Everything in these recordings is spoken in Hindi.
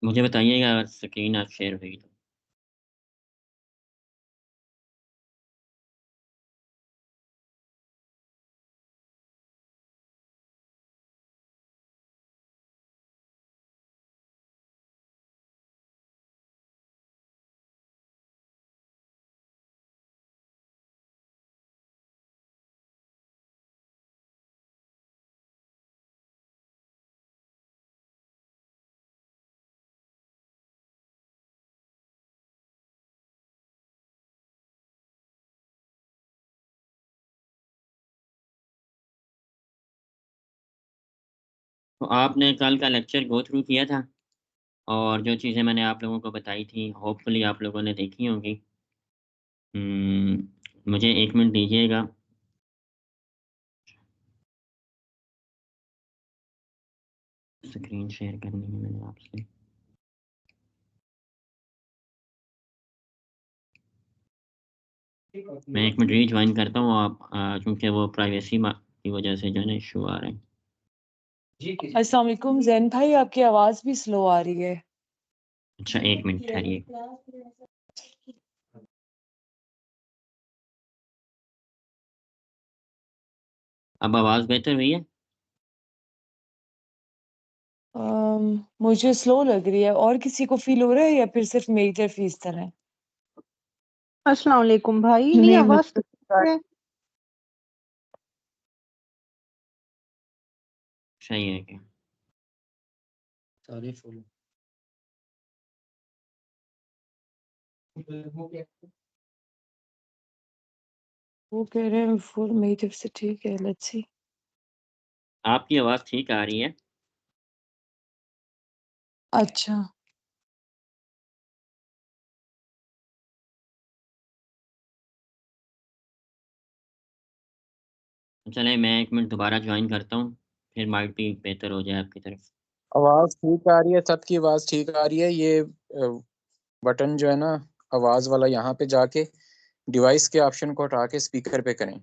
मुझे बताइएगा अगर स्क्रीन आप शेयर हुई तो। तो आपने कल का लेक्चर गो थ्रू किया था और जो चीज़ें मैंने आप लोगों को बताई थी होपफुली आप लोगों ने देखी होंगी। मुझे 1 मिनट दीजिएगा। स्क्रीन शेयर करनी है मैंने आपसे। मैं 1 मिनट रीजॉइन करता हूँ आप क्योंकि वो प्राइवेसी की वजह से जो है ना इशू आ रहे हैं। अस्सलाम वालेकुम जैन भाई, आपकी आवाज भी स्लो आ रही है। अच्छा 1 मिनट ठहरिए। अब आवाज़ बेहतर हुई है? मुझे स्लो लग रही है। और किसी को फील हो रहा है या फिर सिर्फ मेरी तरफ ही इस तरह है? अस्सलाम वालेकुम भाई। नहीं, नहीं, आवाज तो मुझे ठीक है। सही है क्या? सारे फुल वो कह रहे हैं फुल, मेरी तरफ से ठीक है। Let's see. आपकी आवाज़ ठीक आ रही है। अच्छा, चलें मैं 1 मिनट दोबारा जॉइन करता हूँ, फिर माइट भी बेहतर हो जाए आपकी तरफ। आवाज ठीक आ रही है, सबकी आवाज ठीक आ रही है। ये बटन जो है ना आवाज वाला, यहाँ पे जाके डिवाइस के ऑप्शन को हटा के स्पीकर पे करें।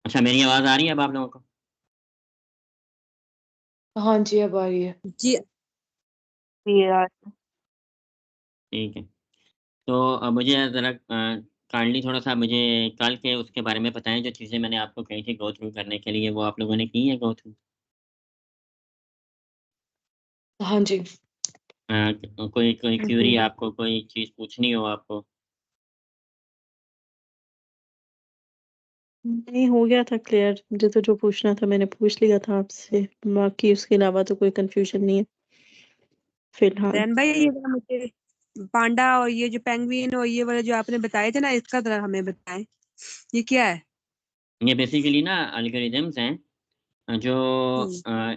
अच्छा मेरी आवाज़ आ रही है अब आप लोगों को? हाँ जी, अब आ रही है जी यार। ठीक है। तो मुझे ज़रा काइंडली थोड़ा-सा मुझे कल के उसके बारे में बताएँ जो चीज़ें मैंने आपको कही थी गो थ्रू करने के लिए, वो आप लोगों ने की है गो थ्रू? हाँ जी। कोई कोई क्वेरी जी। आपको कोई चीज़ पूछनी हो आपको? नहीं, हो गया था क्लियर। मुझे तो जो पूछना था मैंने पूछ लिया था आपसे। बाकी उसके अलावा तो कोई कंफ्यूजन नहीं है फिलहाल। जैन भाई, ये वाला मुझे पांडा और ये जो पेंगुइन और ये वाले जो आपने बताए थे ना, इसका तरह हमें बताएं, ये क्या है? ये बेसिकली ना एल्गोरिदम्स हैं जो हम्म।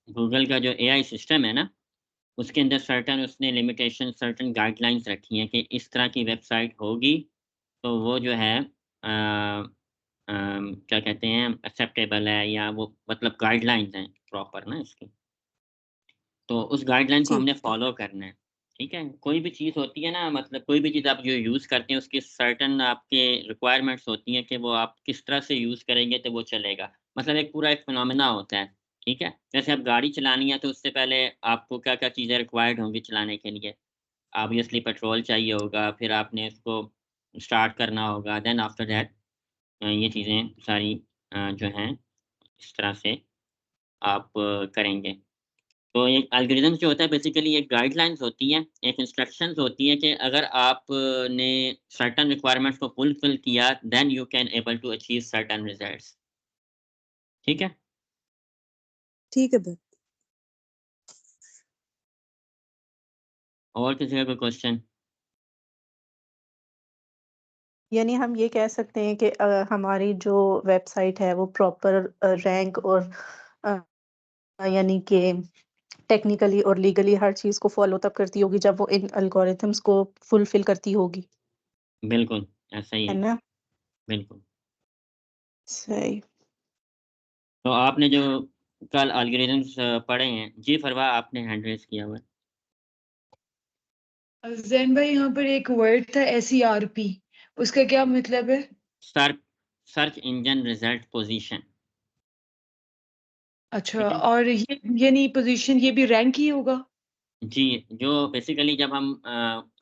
गूगल का जो एआई सिस्टम है ना, उसके अंदर सर्टेन उसने लिमिटेशन सर्टेन गाइडलाइंस रखी हैं कि इस तरह की वेबसाइट होगी, तो वो जो है क्या कहते हैं एक्सेप्टेबल है या वो मतलब गाइडलाइंस हैं प्रॉपर ना इसकी। तो उस गाइडलाइन को ठीक हमने है। फॉलो करना है, ठीक है? कोई भी चीज़ होती है ना मतलब कोई भी चीज़ आप जो यूज़ करते हैं उसकी सर्टेन आपके रिक्वायरमेंट्स होती हैं कि वो आप किस तरह से यूज़ करेंगे तो वो चलेगा। मतलब एक पूरा एक फिनोमेना होता है, ठीक है? जैसे अब गाड़ी चलानी है तो उससे पहले आपको क्या-क्या चीज़ें रिक्वायर्ड होंगी चलाने के लिए? ऑब्वियसली पेट्रोल चाहिए होगा, फिर आपने उसको स्टार्ट करना होगा, देन आफ्टर दैट ये चीज़ें सारी जो हैं इस तरह से आप करेंगे। तो एक एल्गोरिदम जो होता है बेसिकली एक गाइडलाइंस होती हैं, एक इंस्ट्रक्शंस होती हैं कि अगर आपने सर्टेन रिक्वायरमेंट्स को फुलफिल किया then you can able to achieve certain results. ठीक है? ठीक है बस। और किसी का कोई क्वेश्चन? यानी हम ये कह सकते हैं कि हमारी जो वेबसाइट है वो प्रॉपर रैंक और यानी कि टेक्निकली और लीगली हर चीज़ को फॉलो तब करती होगी जब वो इन एल्गोरिथम्स को फुलफिल करती होगी, बिल्कुल, ऐसा ही है है। ना? बिल्कुल। सही। तो आपने जो कल एल्गोरिदम्स पढ़े हैं, जी फरवा आपने हैंड रेज़ किया हुआ है। जैन भाई यहाँ पर एक वर्ड था SERP, उसका क्या मतलब है? Search search engine result position. अच्छा, ठीक है? और ये नहीं पोजीशन, ये भी रैंक ही होगा? जी, जो बेसिकली जब हम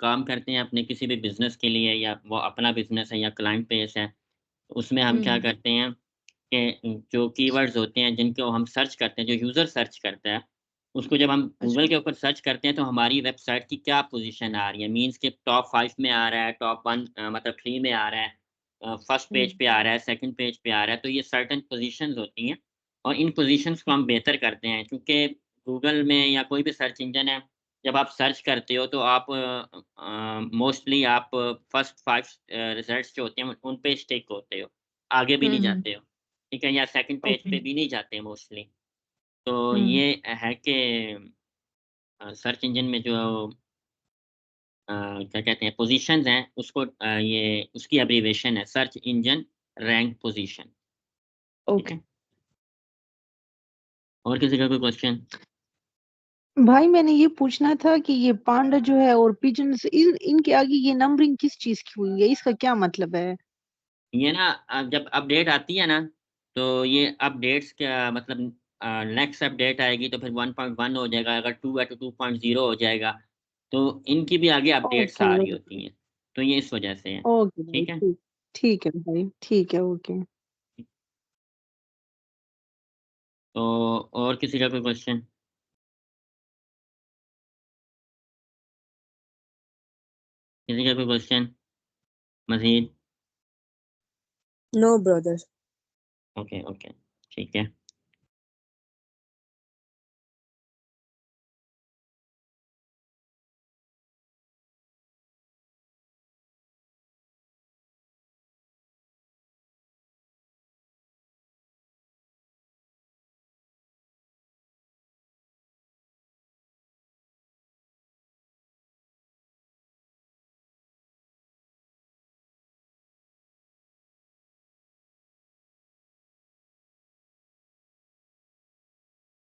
काम करते हैं अपने किसी भी बिज़नेस के लिए या वो अपना बिज़नेस है या क्लाइंट बेस है, तो उसमें हम क्या हम्म। करते हैं कि जो कीवर्ड्स होते हैं जिनको हम सर्च करते हैं, जो यूज़र सर्च करता है, उसको जब हम गूगल अच्छा। के ऊपर सर्च करते हैं तो हमारी वेबसाइट की क्या पोज़ीशन आ रही है, मीन्स कि टॉप 5 में आ रहा है, टॉप 1 मतलब 3 में आ रहा है, फर्स्ट पेज हम्म। पे आ रहा है, सेकंड पेज पे आ रहा है, तो ये सर्टेन पोज़ीशंस होती हैं और इन पोज़ीशंस को हम बेहतर करते हैं क्योंकि गूगल में या कोई भी सर्च इंजन है, जब आप सर्च करते हो तो आप मोस्टली आप फर्स्ट 5 रिज़ल्ट्स जो होते हैं उन पे स्टिक होते हो, आगे भी नहीं हम्म। जाते हो। ठीक है? या सेकंड पेज ओके। पे भी नहीं जाते मोस्टली। तो हम्म। ये है कि सर्च इंजन में जो क्या कहते हैं पोज़ीशंस हैं उसको ये उसकी एब्रिविएशन है सर्च इंजन रैंक पोज़ीशन। ठीक ओके। है? और किसी का कोई क्वेश्चन? भाई मैंने ये पूछना था कि ये पांडा जो है और पिजन्स इनके आगे ये नंबरिंग किस चीज की हुई है, इसका क्या मतलब है? ये ना जब अपडेट आती है ना, तो ये अपडेट्स क्या मतलब नेक्स्ट अपडेट आएगी तो फिर 1.1 हो जाएगा, अगर 2 है तो 2.0 हो जाएगा। तो इनकी भी आगे अपडेट्स ओके आ रही ओके। होती हैं। तो ये इस वजह से है। ओके भाई ठीक है? ठीक। ठीक है भाई, ठीक है, ओके। तो और किसी का कोई क्वेश्चन? किसी का कोई क्वेश्चन? मज़ीद? No brother. Okay, okay. ठीक है।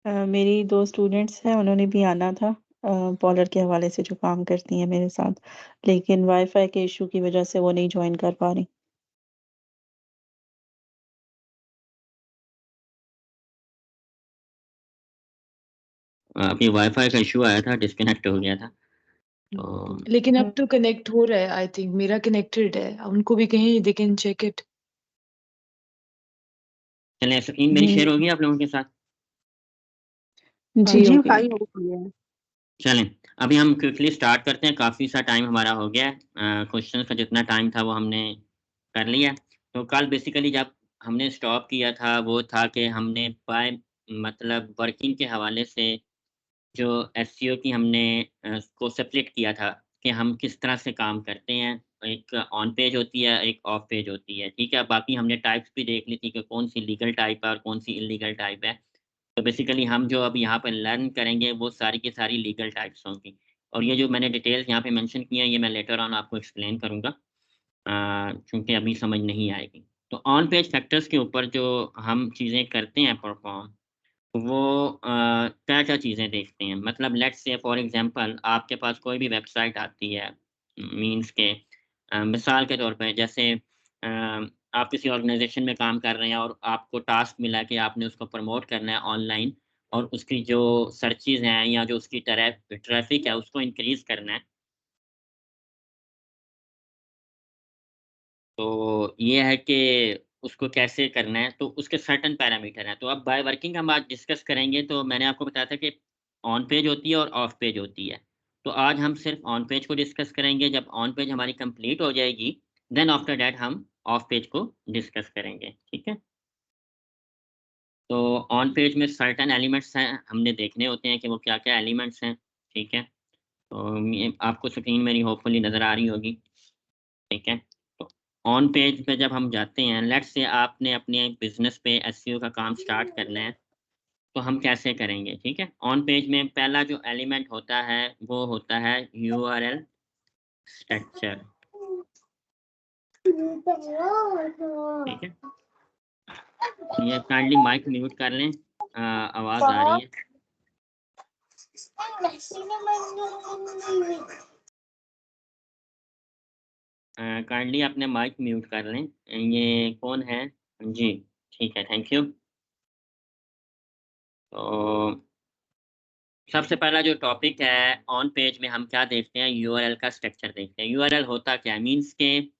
मेरी 2 स्टूडेंट्स हैं, उन्होंने भी आना था पॉलर के हवाले से जो काम करती हैं मेरे साथ, लेकिन वाईफ़ाई के इश्यू की वजह से वो नहीं जॉइन कर पा रहीं। अभी वाईफ़ाई का इश्यू आया था, डिस्कनेक्ट हो गया था। तो लेकिन अब तो कनेक्ट हो रहा है, आई थिंक मेरा कनेक्टेड है, उनको भी कहीं दे कैन चेक इट। चलें स्क्रीन मेरी हुँ। शेयर होगी आप लोगों के साथ? जी, जी ओके। भाई हो गया है। चलें, अभी हम क्विकली स्टार्ट करते हैं, काफ़ी सा टाइम हमारा हो गया है। क्वेश्चंस का जितना टाइम था वो हमने कर लिया। तो कल बेसिकली जब हमने स्टॉप किया था वो था कि हमने बाय मतलब वर्किंग के हवाले से जो एसईओ की हमने को सेपरेट किया था कि हम किस तरह से काम करते हैं। एक ऑन पेज होती है, एक ऑफ पेज होती है, ठीक है? बाकी हमने टाइप्स भी देख ली थी कि कौन-सी लीगल टाइप है और कौन-सी इल्लीगल टाइप है। तो बेसिकली हम जो अब यहाँ पर लर्न करेंगे वो सारी की सारी लीगल टाइप्स होंगी और ये जो मैंने डिटेल्स यहाँ पे मेंशन की हैं ये मैं लेटर ऑन आपको एक्सप्लेन करूँगा चूँकि अभी समझ नहीं आएगी। तो ऑन पेज फैक्टर्स के ऊपर जो हम चीज़ें करते हैं परफ़ॉर्म वो क्या-क्या चीज़ें देखते हैं। मतलब लेट्स से फॉर एग्ज़ाम्पल आपके पास कोई भी वेबसाइट आती है मीन्स के मिसाल के तौर पे जैसे आप किसी ऑर्गेनाइज़ेशन में काम कर रहे हैं और आपको टास्क मिला कि आपने उसको प्रमोट करना है ऑनलाइन और उसकी जो सर्चेज़ हैं या जो उसकी ट्रैफ़िक है उसको इंक्रीज़ करना है। तो ये है कि उसको कैसे करना है, तो उसके सर्टेन पैरामीटर हैं। तो अब बाय वर्किंग हम आज डिस्कस करेंगे, तो मैंने आपको बताया था कि ऑन पेज होती है और ऑफ पेज होती है। तो आज हम सिर्फ ऑन पेज को डिस्कस करेंगे। जब ऑन पेज हमारी कंप्लीट हो जाएगी देन आफ्टर दैट हम ऑफ पेज को डिस्कस करेंगे, ठीक है। तो ऑन पेज में सर्टेन एलिमेंट्स हैं, हमने देखने होते हैं कि वो क्या-क्या एलिमेंट्स हैं, ठीक है। तो ये आपको स्क्रीन मेरी होपफुली नज़र आ रही होगी, ठीक है। तो ऑन पेज पे जब हम जाते हैं, लेट्स से आपने अपने बिज़नेस पे एसईओ का काम स्टार्ट करना है, तो हम कैसे करेंगे, ठीक है। ऑन पेज में पहला जो एलिमेंट होता है वो होता है यूआरएल स्ट्रक्चर, ठीक है। ये काइंडली माइक म्यूट कर लें, आवाज़ आ रही है। काइंडली अपने माइक म्यूट कर लें। ये कौन है? जी, ठीक है, थैंक यू। तो सबसे पहला जो टॉपिक है ऑन पेज में हम क्या देखते हैं, यूआरएल का स्ट्रक्चर देखते हैं। यूआरएल होता क्या है? मीन्स के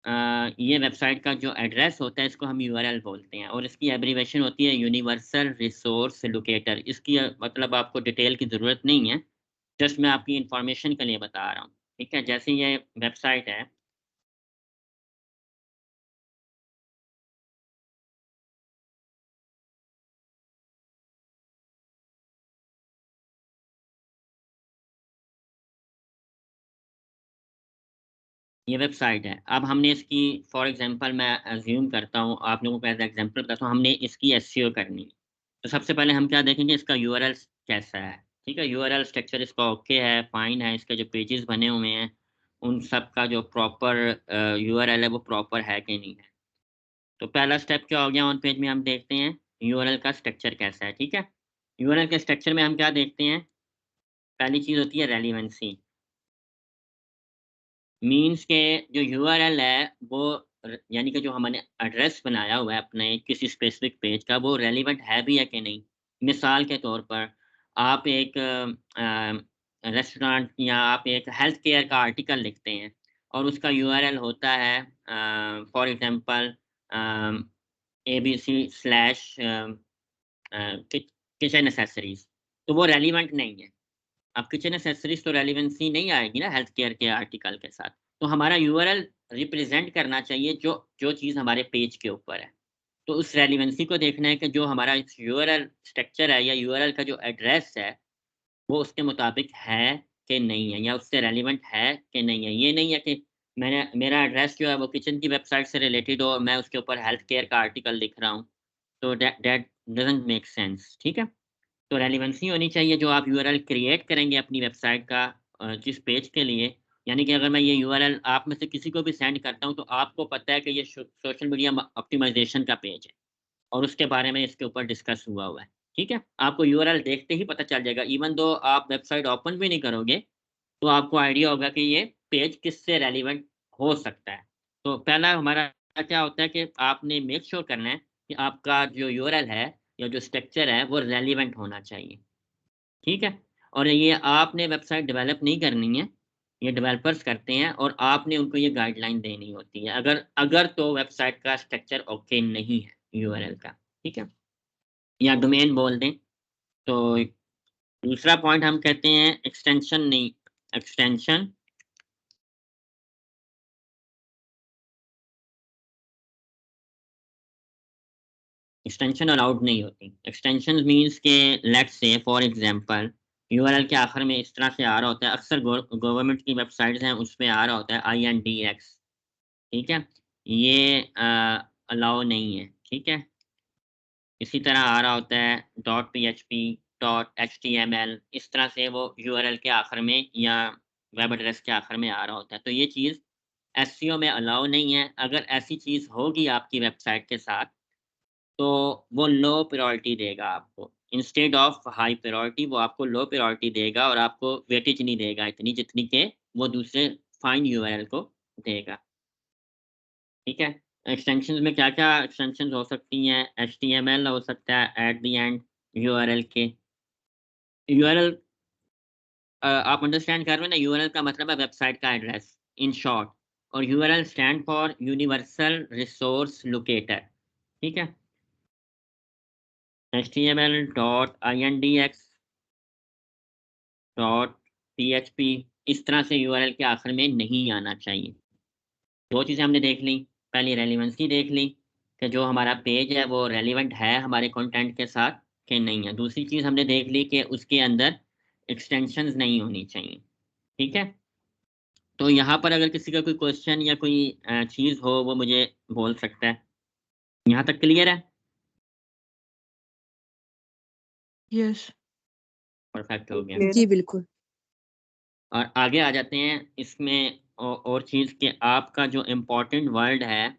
ये वेबसाइट का जो एड्रेस होता है इसको हम यूआरएल बोलते हैं और इसकी एब्रीवेशन होती है यूनिवर्सल रिसोर्स लोकेटर। इसकी मतलब आपको डिटेल की ज़रूरत नहीं है, जस्ट मैं आपकी इन्फॉर्मेशन के लिए बता रहा हूँ, ठीक है। जैसे ये वेबसाइट है, ये वेबसाइट है। अब हमने इसकी फॉर एग्ज़ाम्पल मैं अज़्यूम करता हूँ, आप लोगों को एज़ एग्ज़ाम्पल बताता हूँ, हमने इसकी एसईओ करनी है। तो सबसे पहले हम क्या देखेंगे, इसका यूआरएल कैसा है, ठीक है। यूआरएल स्ट्रक्चर इसका ओके है, फाइन है, इसके जो पेजेस बने हुए हैं, उन सब का जो प्रॉपर यूआरएल है वो प्रॉपर है कि नहीं है। तो पहला स्टेप क्या हो गया, ऑन पेज में हम देखते हैं यूआरएल का स्ट्रक्चर कैसा है, ठीक है। यूआरएल के स्ट्रक्चर में हम क्या देखते हैं, पहली चीज़ होती है रेलेवेंसी। मीन्स के जो यूआरएल है वो यानी कि जो हमने एड्रेस बनाया हुआ है अपने किसी स्पेसिफिक पेज का, वो रेलिवेंट है भी है कि नहीं। मिसाल के तौर पर आप एक रेस्टोरेंट या आप एक हेल्थ केयर का आर्टिकल लिखते हैं और उसका यूआरएल होता है for example ABC slash kitchen accessories, तो वो रेलिवेंट नहीं है। अब किचन एक्सेसरीज़ तो रेलेवेंसी नहीं आएगी ना हेल्थ केयर के आर्टिकल के साथ। तो हमारा यूआरएल रिप्रेज़ेंट करना चाहिए जो जो चीज़ हमारे पेज के ऊपर है। तो उस रेलेवेंसी को देखना है कि जो हमारा यूआरएल स्ट्रक्चर है या यूआरएल का जो एड्रेस है, वो उसके मुताबिक है कि नहीं है या उससे रेलेवेंट है कि नहीं है। ये नहीं है कि मेरा एड्रेस जो है वो किचन की वेबसाइट से रिलेटेड हो और मैं उसके ऊपर हेल्थ केयर का आर्टिकल लिख रहा हूँ। तो दैट डज़न्ट मेक सेंस, ठीक है? तो रेलेवेंसी होनी चाहिए जो आप यूआरएल क्रिएट करेंगे अपनी वेबसाइट का जिस पेज के लिए, यानी कि अगर मैं ये यूआरएल आप में से किसी को भी सेंड करता हूँ तो आपको पता है कि ये सोशल मीडिया ऑप्टिमाइजेशन का पेज है और उसके बारे में इसके ऊपर डिस्कस हुआ है, ठीक है। आपको यूआरएल देखते ही पता चल जाएगा, इवन दो आप वेबसाइट ओपन भी नहीं करोगे तो आपको आइडिया होगा कि ये पेज किससे रेलिवेंट हो सकता है। तो पहला हमारा क्या होता है कि आपने मेक श्योर करना है कि आपका जो यूआरएल है या जो स्ट्रक्चर है वो रेलिवेंट होना चाहिए, ठीक है? और ये आपने वेबसाइट डेवलप नहीं करनी है, ये डेवलपर्स करते हैं और आपने उनको ये गाइडलाइन देनी होती है, अगर अगर तो वेबसाइट का स्ट्रक्चर ओके नहीं है यूआरएल का, ठीक है? या डोमेन बोल दें। तो दूसरा पॉइंट हम कहते हैं एक्सटेंशन नहीं, एक्सटेंशन एक्सटेंशन अलाउड नहीं होती। एक्सटेंशन मीन्स के let's say for example URL के आखिर में इस तरह से आ रहा होता है, अक्सर गवर्नमेंट की वेबसाइट्स हैं उसमें आ रहा होता है INDX, ठीक है? ये अलाउ नहीं है, ठीक है? इसी तरह आ रहा होता है .php, .html, इस तरह से वो यूआरएल के आखिर में या वेब एड्रेस के आखिर में आ रहा होता है। तो ये चीज़ एसईओ में अलाउ नहीं है। अगर ऐसी चीज़ होगी आपकी वेबसाइट के साथ तो वो लो प्रायोरिटी देगा आपको। इंस्टेड ऑफ हाई प्रायोरिटी वो आपको लो प्रायोरिटी देगा और आपको वेटेज नहीं देगा इतनी जितनी के वो दूसरे फाइन यूआरएल को देगा, ठीक है? एक्सटेंशंस में क्या-क्या एक्सटेंशंस हो सकती हैं? एचटीएमएल हो सकता है एट द एंड यूआरएल के। यूआरएल आप अंडरस्टैंड कर रहे हो ना, यूआरएल का मतलब है वेबसाइट का एड्रेस इन शॉर्ट, और URL stand for universal resource locator, ठीक है? html.indx .php इस तरह से यूआरएल के आखिर में नहीं आना चाहिए। दो चीज़ें हमने देख ली, पहली रेलेवेंसी देख ली कि जो हमारा पेज है वो रेलिवेंट है हमारे कंटेंट के साथ कि नहीं है। दूसरी चीज़ हमने देख ली कि उसके अंदर एक्सटेंशंस नहीं होनी चाहिए, ठीक है। तो यहाँ पर अगर किसी का कोई क्वेश्चन या कोई चीज़ हो वो मुझे बोल सकता है। यहाँ तक क्लियर है? यस परफेक्ट हो गया। क्लियर जी है। बिल्कुल। और आगे आ जाते हैं इसमें और चीज़ कि आपका जो इम्पोर्टेंट वर्ड है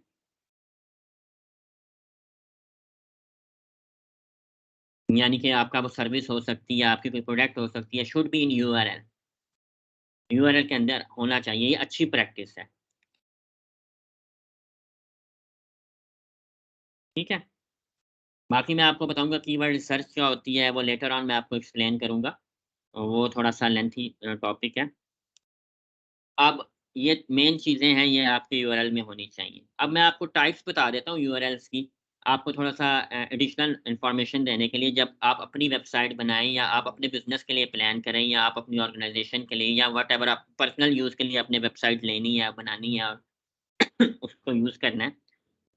यानी कि आपका वो सर्विस हो सकती है, आपकी कोई प्रोडक्ट हो सकती है, should be in URL. URL के अंदर होना चाहिए, ये अच्छी प्रैक्टिस है, ठीक है। बाकी मैं आपको बताऊंगा कीवर्ड रिसर्च क्या होती है, वो लेटर ऑन मैं आपको एक्सप्लेन करूंगा, वो थोड़ा सा लेंथी टॉपिक है। अब ये मेन चीज़ें हैं, ये आपके यूआरएल में होनी चाहिए। अब मैं आपको टाइप्स बता देता हूँ यूआरएल्स की, आपको थोड़ा-सा एडिशनल इन्फॉर्मेशन देने के लिए, जब आप अपनी वेबसाइट बनाएँ या आप अपने बिज़नेस के लिए प्लान करें या आप अपनी ऑर्गेनाइज़ेशन के लिए या व्हाटएवर आप पर्सनल यूज़ के लिए अपनी वेबसाइट लेनी है, बनानी है और उसको यूज़ करना है,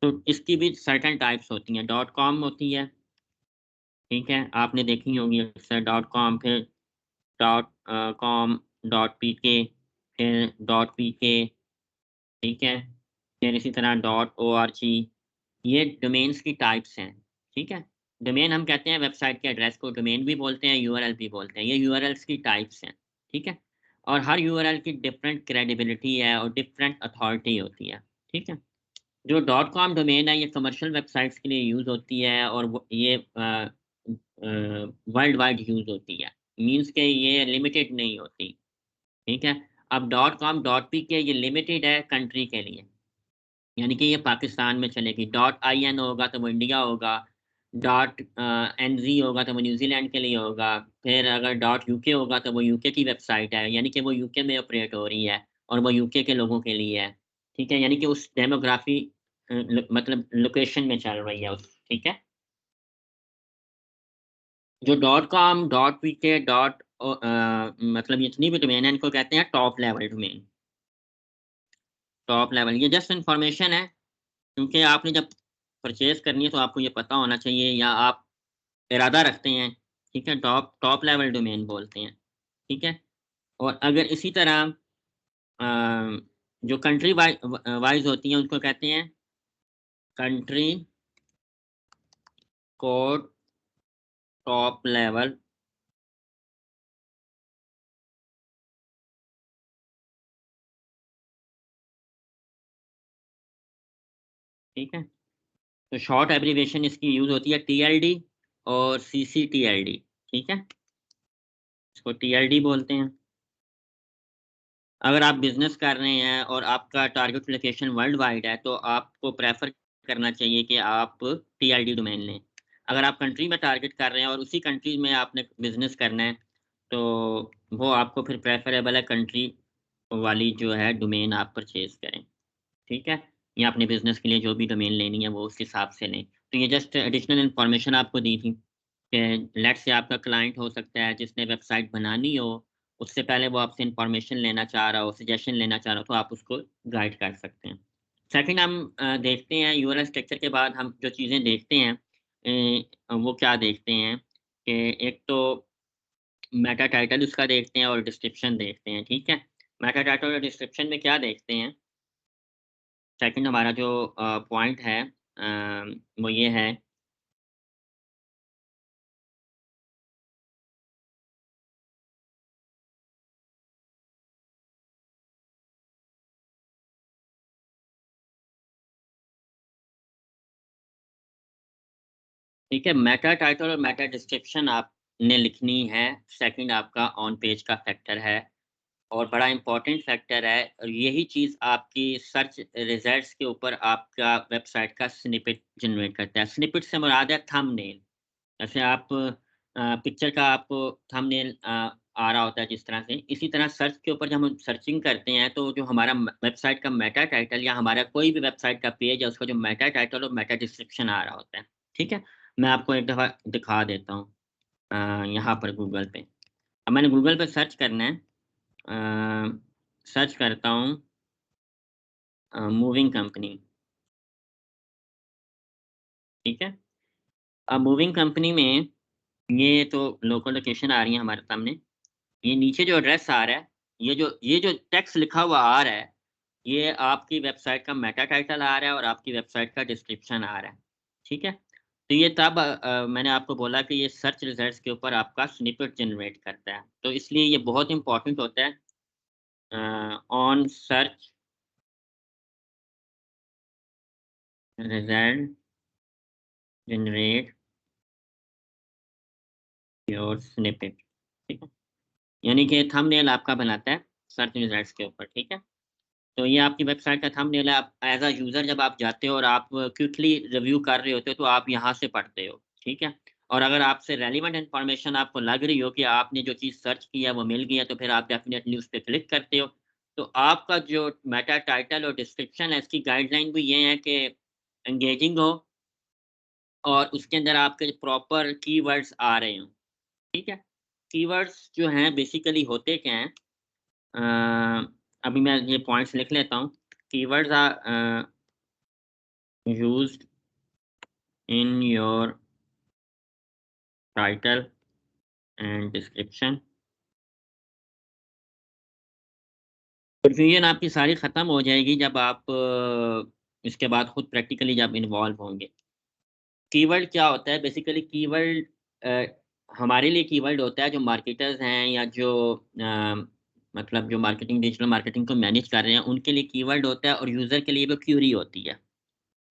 तो इसकी भी सर्टेन टाइप्स होती हैं। डॉट कॉम होती है, ठीक है? आपने देखी होंगी अक्सर डॉट कॉम, फिर कॉम, डॉट पीके, फिर डॉट पीके, ठीक है? फिर इसी तरह डॉट ओआरजी, ये डोमेन्स की टाइप्स हैं, ठीक है? डोमेन हम कहते हैं वेबसाइट के एड्रेस को डोमेन भी बोलते हैं, यूआरएल भी बोलते हैं। ये यूआरएल्स की टाइप्स हैं, ठीक है? और हर यूआरएल की डिफरेंट क्रेडिबिलिटी है और डिफरेंट अथॉरिटी होती है, ठीक है? जो डॉट कॉम डोमेन है ये कमर्शियल वेबसाइट्स के लिए यूज़ होती है और वो ये वर्ल्ड वाइड यूज़ होती है। मीन्स के ये लिमिटेड नहीं होती, ठीक है? अब डॉट कॉम, डॉट पी के ये लिमिटेड है कंट्री के लिए। यानी कि ये पाकिस्तान में चलेगी। डॉट आईएन होगा तो वो इंडिया होगा, डॉट एनज़ी होगा तो वो न्यूज़ीलैंड के लिए होगा, फिर अगर डॉट यूके होगा तो वो यूके की वेबसाइट है, यानी कि वो यूके में ऑपरेट हो रही है और वो यूके के लोगों के लिए है, ठीक है? यानी कि उस डेमोग्राफ़ी मतलब लोकेशन में चल रही है ठीक है? जो डॉट कॉम, डॉट पीके, मतलब जितनी भी डोमेन है इनको कहते हैं top level domain. Top level ये जस्ट इन्फॉर्मेशन है, क्योंकि आपने जब परचेज़ करनी है तो आपको ये पता होना चाहिए या आप इरादा रखते हैं, ठीक है? टॉप टॉप लेवल डोमेन बोलते हैं, ठीक है? और अगर इसी तरह जो कंट्री वाइज़ होती हैं उनको कहते हैं कंट्री कोड टॉप लेवल, ठीक है? तो शॉर्ट एब्रिविएशन इसकी यूज़ होती है टीएलडी और सीसीटीएलडी, ठीक है? इसको टीएलडी बोलते हैं। अगर आप बिज़नेस कर रहे हैं और आपका टारगेट लोकेशन वर्ल्ड वाइड है, तो आपको प्रेफ़र करना चाहिए कि आप टीएलडी डोमेन लें। अगर आप कंट्री में टारगेट कर रहे हैं और उसी कंट्री में आपने बिज़नेस करना है, तो वो आपको फिर प्रेफ़रेबल है कंट्री वाली जो है डोमेन आप परचेज़ करें, ठीक है? या अपने बिज़नेस के लिए जो भी डोमेन लेनी है, वो उस हिसाब से लें। तो ये जस्ट एडिशनल इन्फॉर्मेशन आपको दी थी कि लेट्स से आपका क्लाइंट हो सकता है जिसने वेबसाइट बनानी हो, उससे पहले वो आपसे इन्फॉर्मेशन लेना चाह रहा हो, सजेशन लेना चाह रहा हो, तो आप उसको गाइड कर सकते हैं। सेकंड हम देखते हैं यूआरएल स्ट्रक्चर के बाद हम जो चीज़ें देखते हैं वो क्या देखते हैं कि एक तो मेटा टाइटल उसका देखते हैं और डिस्क्रिप्शन देखते हैं, ठीक है? मेटा टाइटल और डिस्क्रिप्शन में क्या देखते हैं? सेकंड हमारा जो पॉइंट है वो ये है ठीक है, मेटा टाइटल और मेटा डिस्क्रिप्शन आपने लिखनी है। सेकंड आपका ऑन पेज का फैक्टर है और बड़ा इम्पोर्टेंट फैक्टर है और यही चीज़ आपकी सर्च रिजल्ट्स के ऊपर आपका वेबसाइट का स्निपेट जनरेट करता है। स्निपेट से मुराद है थंबनेल। जैसे आप पिक्चर का आपको थंबनेल आ रहा होता है जिस तरह से, इसी तरह सर्च के ऊपर जब हम सर्चिंग करते हैं तो जो हमारा वेबसाइट का मेटा टाइटल या हमारा कोई भी वेबसाइट का पेज है उसका जो मेटा टाइटल और मेटा डिस्क्रिप्शन आ रहा होता है, ठीक है? मैं आपको एक दफ़ा दिखा देता हूँ यहाँ पर गूगल पे। अब मैंने गूगल पे सर्च करना है, सर्च करता हूँ मूविंग कंपनी, ठीक है। अब मूविंग कंपनी में ये तो लोकल लोकेशन आ रही है हमारे सामने। ये नीचे जो एड्रेस आ रहा है, ये जो टेक्स्ट लिखा हुआ आ रहा है, ये आपकी वेबसाइट का मेटा टाइटल आ रहा है और आपकी वेबसाइट का डिस्क्रिप्शन आ रहा है, ठीक है। तो ये तब मैंने आपको बोला कि ये सर्च रिजल्ट्स के ऊपर आपका स्निपेट जनरेट करता है, तो इसलिए ये बहुत इंपॉर्टेंट होता है on search result generate your snippet, ठीक है। यानी कि थंबनेल आपका बनाता है सर्च रिजल्ट्स के ऊपर, ठीक है। तो ये आपकी वेबसाइट का थंबनेल है। आप एज़ अ यूज़र जब आप जाते हो और आप क्विकली रिव्यू कर रहे होते हो, तो आप यहाँ से पढ़ते हो, ठीक है। और अगर आपसे रेलेवेंट इन्फॉर्मेशन आपको लग रही हो कि आपने जो चीज़ सर्च की है वो मिल गई है, तो फिर आप डेफ़िनेटली उस पे क्लिक करते हो। तो आपका जो मेटा टाइटल और डिस्क्रिप्शन है, इसकी गाइडलाइन भी ये है कि एंगेजिंग हो और उसके अंदर आपके प्रॉपर कीवर्ड्स आ रहे हों, ठीक है। कीवर्ड्स जो हैं बेसिकली होते क्या हैं? अभी मैं ये पॉइंट्स लिख लेता हूँ। Keywords are used in your title and description. Confusion आपकी सारी ख़त्म हो जाएगी जब आप इसके बाद खुद प्रैक्टिकली जब इन्वॉल्व होंगे। कीवर्ड क्या होता है? बेसिकली कीवर्ड हमारे लिए कीवर्ड होता है जो मार्केटर्स हैं या जो मतलब जो मार्केटिंग डिजिटल मार्केटिंग को मैनेज कर रहे हैं, उनके लिए कीवर्ड होता है और यूज़र के लिए वो क्यूरी होती है।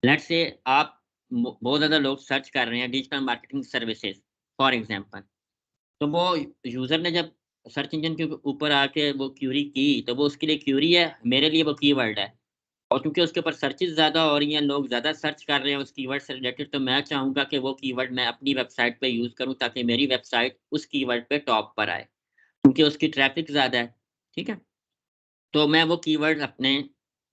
लेट्स से आप बहुत ज़्यादा लोग सर्च कर रहे हैं digital marketing services for example, तो वो यूज़र ने जब सर्च इंजन के ऊपर आके वो क्यूरी की, तो वो उसके लिए क्यूरी है, मेरे लिए वो कीवर्ड है। और क्योंकि उसके ऊपर सर्चेज़ ज़्यादा हो रही हैं, लोग ज़्यादा सर्च कर रहे हैं उस कीवर्ड से रिलेटेड, तो मैं चाहूँगा कि वो कीवर्ड मैं अपनी वेबसाइट पे यूज़ करूँ ताकि मेरी वेबसाइट उस कीवर्ड पे टॉप पर आए, क्योंकि उसकी ट्रैफ़िक ज़्यादा है, ठीक है? तो मैं वो कीवर्ड्स अपने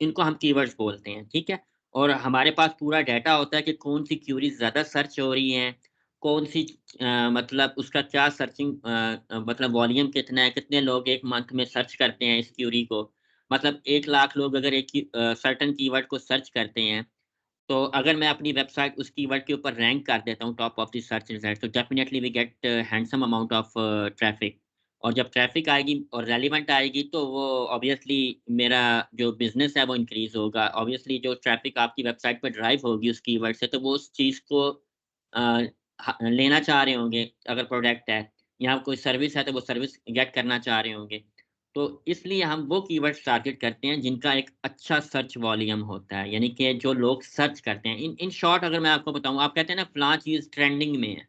इनको हम कीवर्ड्स बोलते हैं, ठीक है? और हमारे पास पूरा डाटा होता है कि कौन-सी क्वेरीज़ ज़्यादा सर्च हो रही हैं, कौन-सी मतलब उसका क्या सर्चिंग मतलब वॉल्यूम कितना है, कितने लोग 1 मंथ में सर्च करते हैं इस क्वेरी को। मतलब 1 लाख लोग अगर एक सर्टेन कीवर्ड को सर्च करते हैं, तो अगर मैं अपनी वेबसाइट उस कीवर्ड के ऊपर रैंक कर देता हूँ top of the search result, तो definitely we get handsome amount of traffic. और जब ट्रैफिक आएगी और रेलेवेंट आएगी, तो वो ऑब्वियसली मेरा जो बिज़नेस है वो इंक्रीज़ होगा। ऑब्वियसली जो ट्रैफिक आपकी वेबसाइट पे ड्राइव होगी उस कीवर्ड से, तो वो उस चीज़ को अ, लेना चाह रहे होंगे अगर प्रोडक्ट है, या कोई सर्विस है तो वो सर्विस गेट करना चाह रहे होंगे। तो इसलिए हम वो कीवर्ड्स टारगेट करते हैं जिनका एक अच्छा सर्च वॉल्यूम होता है, यानी कि जो लोग सर्च करते हैं। इन शॉर्ट अगर मैं आपको बताऊँ, आप कहते हैं ना फलाँ चीज़ ट्रेंडिंग में है,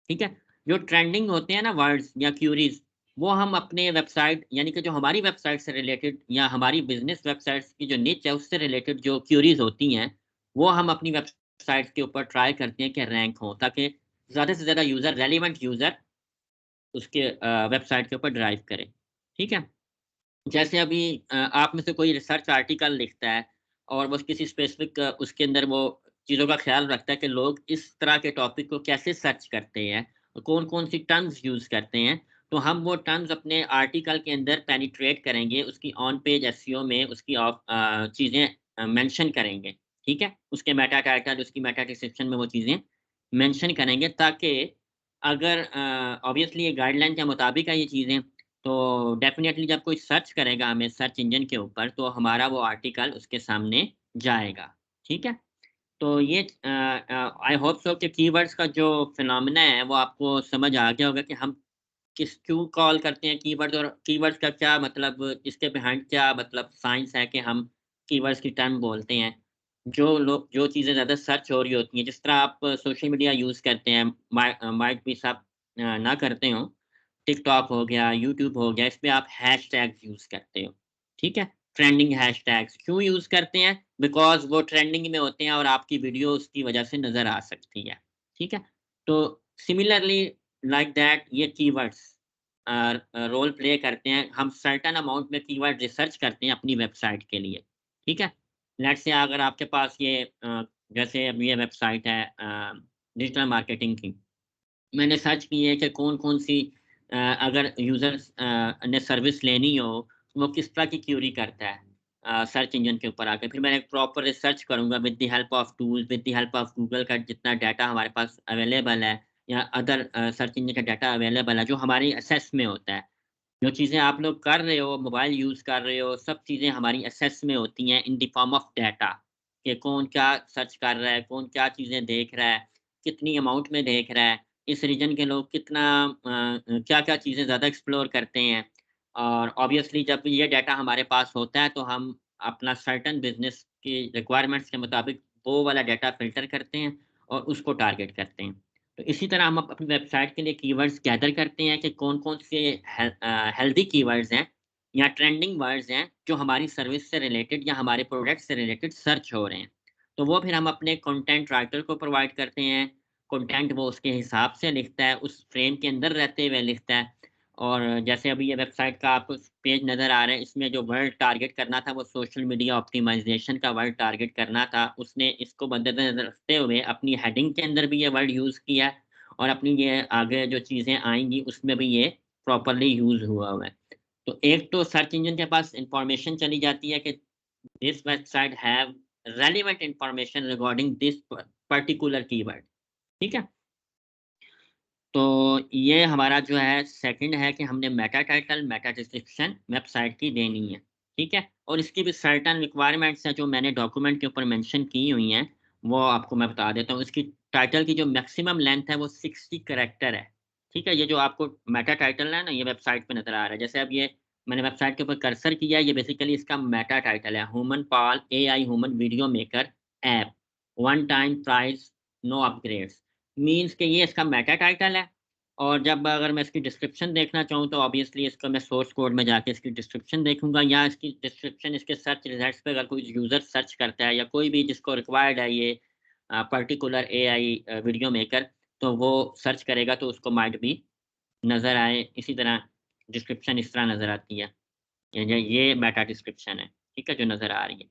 ठीक है? जो ट्रेंडिंग होते हैं ना वर्ड्स या क्वेरीज़, वो हम अपने वेबसाइट यानी कि जो हमारी वेबसाइट से रिलेटेड या हमारी बिज़नेस वेबसाइट्स की जो निच है उससे रिलेटेड जो क्वेरीज़ होती हैं, वो हम अपनी वेबसाइट्स के ऊपर ट्राई करते हैं कि रैंक हों, ताकि ज़्यादा से ज़्यादा यूज़र रेलेवेंट यूज़र उसके वेबसाइट के ऊपर ड्राइव करें, ठीक है? जैसे अभी आप में से कोई रिसर्च आर्टिकल लिखता है और बस किसी स्पेसिफिक उसके अंदर वो चीज़ों का ख्याल रखता है कि लोग इस तरह के टॉपिक को कैसे सर्च करते हैं, कौन-कौन सी टर्म्स यूज़ करते हैं, तो हम वो टर्म्स अपने आर्टिकल के अंदर पेनिट्रेट करेंगे, उसकी ऑन पेज एसईओ में उसकी चीज़ें मेंशन करेंगे, ठीक है? उसके मेटा टाइटल, उसकी मेटा डिस्क्रिप्शन में वो चीज़ें मेंशन करेंगे, ताकि अगर ऑब्वियसली ये गाइडलाइन के मुताबिक है ये चीज़ें, तो डेफ़िनेटली जब कोई सर्च करेगा हमें सर्च इंजन के ऊपर, तो हमारा वो आर्टिकल उसके सामने जाएगा, ठीक है? तो ये आई होप सो कि कीवर्ड्स का जो फिनोमेना है वो आपको समझ आ गया होगा कि हम क्यों कॉल करते हैं कीवर्ड्स, और कीवर्ड्स का क्या मतलब, इसके बिहाइंड क्या मतलब साइंस है कि हम कीवर्ड्स की टर्म बोलते हैं। जो चीज़ें ज़्यादा सर्च हो रही होती हैं, जिस तरह आप सोशल मीडिया यूज़ करते हैं, माइट बी सब ना करते हों, टिकटॉक हो गया, यूट्यूब हो गया, इस पे आप हैशटैग्स यूज़ करते हो, ठीक है? ट्रेंडिंग हैशटैग्स क्यों यूज़ करते हैं? बिकॉज़ वो ट्रेंडिंग में होते हैं और आपकी वीडियो उसकी वजह से नज़र आ सकती है, ठीक है? तो सिमिलरली लाइक दैट ये कीवर्ड्स रोल प्ले करते हैं। हम सर्टेन अमाउंट में कीवर्ड रिसर्च करते हैं अपनी वेबसाइट के लिए, ठीक है? लेट्स से अगर आपके पास ये जैसे अब ये वेबसाइट है डिजिटल मार्केटिंग की, मैंने सर्च की है कि कौन-कौन सी अगर यूज़र्स ने सर्विस लेनी हो, वो किस तरह की क्यूरी करता है सर्च इंजन के ऊपर आके। फिर मैं एक प्रॉपर रिसर्च करूँगा with the help of tools, with the help of Google का जितना डाटा हमारे पास अवेलेबल है या अदर सर्च इंजन का डाटा अवेलेबल है, जो हमारी एक्सेस में होता है। जो चीज़ें आप लोग कर रहे हो, मोबाइल यूज़ कर रहे हो, सब चीज़ें हमारी एक्सेस में होती हैं in the form of data कि कौन क्या सर्च कर रहा है, कौन क्या चीज़ें देख रहा है, कितनी अमाउंट में देख रहा है, इस रीजन के लोग कितना क्या-क्या चीज़ें ज़्यादा एक्सप्लोर करते हैं। और ऑब्वियसली जब ये डाटा हमारे पास होता है, तो हम अपना सर्टेन बिज़नेस की रिक्वायरमेंट्स के मुताबिक वो वाला डाटा फ़िल्टर करते हैं और उसको टारगेट करते हैं। तो इसी तरह हम अपनी वेबसाइट के लिए कीवर्ड्स गैदर करते हैं कि कौन-कौन से हेल्दी कीवर्ड्स हैं या ट्रेंडिंग वर्ड्स हैं जो हमारी सर्विस से रिलेटेड या हमारे प्रोडक्ट से रिलेटेड सर्च हो रहे हैं। तो वो फिर हम अपने कंटेंट राइटर को प्रोवाइड करते हैं। कंटेंट वो उसके हिसाब से लिखता है, उस फ्रेम के अंदर रहते हुए लिखता है। और जैसे अभी ये वेबसाइट का आपको पेज नज़र आ रहा है, इसमें जो वर्ड टारगेट करना था वो सोशल मीडिया ऑप्टिमाइज़ेशन का वर्ड टारगेट करना था। उसने इसको मद्देनज़र रखते हुए अपनी हेडिंग के अंदर भी ये वर्ड यूज़ किया है और अपनी ये आगे जो चीज़ें आएँगी उसमें भी ये प्रॉपर्ली यूज़ हुआ हुआ है। तो एक तो सर्च इंजन के पास इन्फॉर्मेशन चली जाती है कि this website have relevant information regarding this particular keyword, ठीक है? तो ये हमारा जो है सेकंड है कि हमने Meta title, Meta description website की देनी है, ठीक है? और इसकी भी सर्टेन रिक्वायरमेंट्स हैं जो मैंने डॉक्यूमेंट के ऊपर मेंशन की हुई हैं, वो आपको मैं बता देता हूँ। इसकी टाइटल की जो मैक्सिमम लेंथ है वो 60 कैरेक्टर है, ठीक है? ये जो आपको मेटा टाइटल है ना, ये वेबसाइट पे नज़र आ रहा है। जैसे अब ये मैंने वेबसाइट के ऊपर कर्सर किया है, ये बेसिकली इसका मेटा टाइटल है, human pal AI human video maker app, one time price, no upgrades. Means कि ये इसका मेटा टाइटल है। और जब अगर मैं इसकी डिस्क्रिप्शन देखना चाहूँ तो ऑब्वियसली इसका मैं सोर्स कोड में जाके इसकी डिस्क्रिप्शन देखूँगा या इसकी डिस्क्रिप्शन इसके सर्च रिजल्ट्स पे अगर कोई यूज़र सर्च करता है या कोई भी जिसको रिक्वायर्ड है ये पर्टिकुलर एआई वीडियो मेकर, तो वो सर्च करेगा तो उसको माइट भी नज़र आए। इसी तरह डिस्क्रिप्शन इस तरह नज़र आती है। ये मेटा डिस्क्रिप्शन है, ठीक है? जो नज़र आ रही है।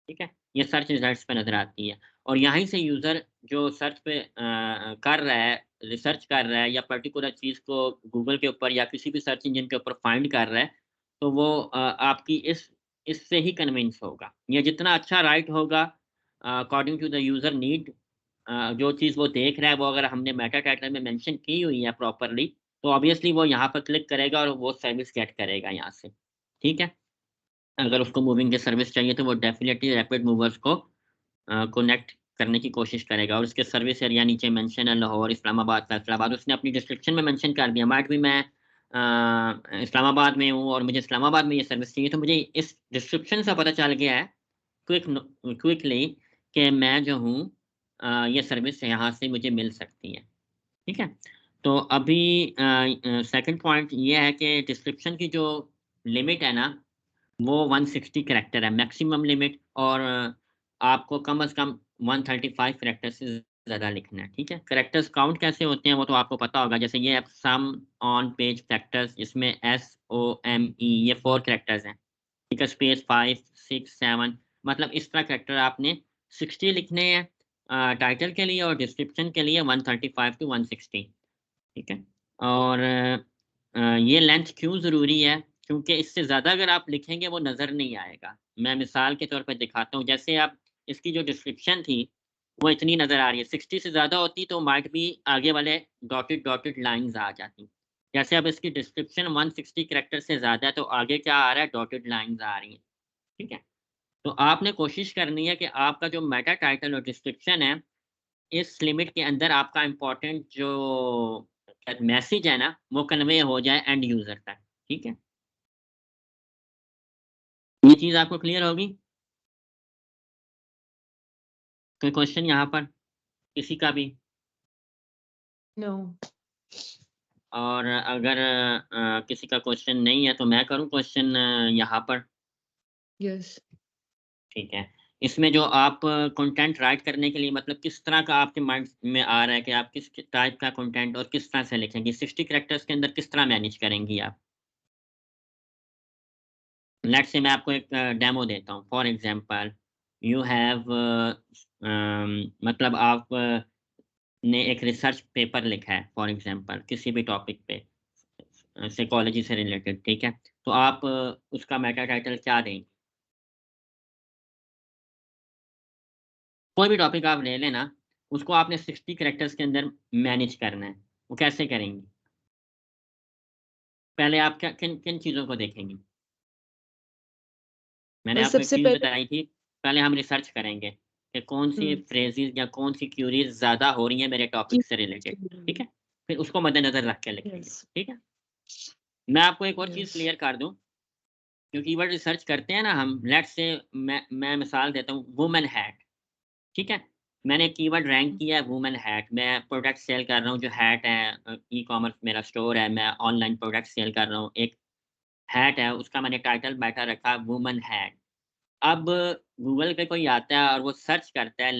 ठीक है? ये सर्च रिजल्ट्स पे नज़र आती है और यहीं से यूज़र जो सर्च पे कर रहा है, रिसर्च कर रहा है या पर्टिकुलर चीज़ को गूगल के ऊपर या किसी भी सर्च इंजन के ऊपर फाइंड कर रहा है, तो वो आपकी इससे ही कन्विंस होगा। ये जितना अच्छा राइट होगा according to the user need जो चीज़ वो देख रहा है, वो अगर हमने मेटा टाइटल में मेंशन की हुई है प्रॉपर्ली, तो ऑब्वियसली वो यहाँ पर क्लिक करेगा और वो सर्विस गेट करेगा यहाँ से। ठीक है? अगर उसको मूविंग की सर्विस चाहिए तो वो डेफ़िनिटली रैपिड मूवर्स को कनेक्ट करने की कोशिश करेगा और उसके सर्विस एरिया नीचे मेंशन है लाहौर, इस्लामाबाद, फैसलाबाद उसने अपनी डिस्क्रिप्शन में मेंशन कर दिया। माइट भी मैं इस्लामाबाद में हूँ और मुझे इस्लामाबाद में ये सर्विस चाहिए, तो मुझे इस डिस्क्रिप्शन से पता चल गया है क्विकली कि मैं जो हूँ ये सर्विस यहाँ से मुझे मिल सकती है। ठीक है? तो अभी सेकंड पॉइंट ये है कि डिस्क्रिप्शन की जो लिमिट है ना वो 160 कैरेक्टर है मैक्सिमम लिमिट और आपको कम से कम 135 कैरेक्टर से ज़्यादा लिखना है, ठीक है? कैरेक्टर्स काउंट कैसे होते हैं वो तो आपको पता होगा। जैसे ये सम ऑन पेज फैक्टर्स इसमें SOME ये 4 कैरेक्टर्स हैं, ठीक है? स्पेस 5, 6, 7 मतलब इस तरह कैरेक्टर आपने 60 लिखने हैं टाइटल के लिए और डिस्क्रिप्शन के लिए 135 टू 160, ठीक है? और ये लेंथ क्यों ज़रूरी है? क्योंकि इससे ज़्यादा अगर आप लिखेंगे वो नज़र नहीं आएगा। मैं मिसाल के तौर पे दिखाता हूँ, जैसे आप इसकी जो डिस्क्रिप्शन थी, वो इतनी नज़र आ रही है, 60 से ज़्यादा होती तो माइट बी आगे वाले डॉटेड लाइन्स आ जाती। जैसे अब इसकी डिस्क्रिप्शन 160 कैरेक्टर से ज़्यादा है, तो आगे क्या आ रहा है? डॉटेड लाइन्स आ रही हैं, ठीक है? तो आपने कोशिश करनी है कि आपका जो मेटा टाइटल और डिस्क्रिप्शन है, इस लिमिट के अंदर आपका इम्पोर्टेंट जो मैसेज है ना, वो कन्वे हो जाए एंड यूज़र तक, ठीक है? ये चीज़ आपको क्लियर होगी? कोई क्वेश्चन यहाँ पर किसी का भी? नो। और अगर किसी का क्वेश्चन नहीं है तो मैं करूँ क्वेश्चन यहाँ पर? यस। ठीक है। इसमें जो आप कंटेंट राइट करने के लिए मतलब किस तरह का आपके माइंड में आ रहा है कि आप किस टाइप का कंटेंट और किस तरह से लिखेंगी? 60 कैरेक्टर्स के अंदर किस तरह मैनेज करेंगी आप? लेट्स से मैं आपको एक डेमो देता हूँ। फॉर एग्ज़ाम्पल यू हैव मतलब आप ने एक रिसर्च पेपर लिखा है फॉर एग्ज़ाम्पल किसी भी टॉपिक पे। साइकोलॉजी से रिलेटेड, ठीक है? तो आप उसका मेटा टाइटल क्या देंगे? कोई भी टॉपिक आप ले लें ना, उसको आपने 60 कैरेक्टर्स के अंदर मैनेज करना है। वो कैसे करेंगी? पहले आप क्या किन चीज़ों को देखेंगी? मैंने आपको एक सबसे चीज़ पहले बताई थी, पहले हम रिसर्च करेंगे कि कौन-सी फ्रेज़ेज़ या कौन-सी क्वेरीज़ ज़्यादा हो रही हैं मेरे टॉपिक से रिलेटेड, ठीक है? फिर उसको मद्देनज़र रख के लिखेंगे, यस ठीक है? मैं आपको एक और चीज़ यस क्लियर कर दूँ, जो कीवर्ड रिसर्च करते हैं ना हम, लेट्स से मैं मिसाल देता हूँ, वुमन हैट, ठीक है? मैंने एक कीवर्ड रैंक किया है वुमन हैट, मैं प्रोडक्ट सेल कर रहा हूँ जो हैट है, ई-कॉमर्स मेरा स्टोर है, मैं ऑनलाइन प्रोडक्ट सेल कर रहा हूँ, एक हैट है, उसका मैंने टाइटल बेटा रखा वुमन हैट। अब गूगल पे कोई आता है और वो सर्च करता है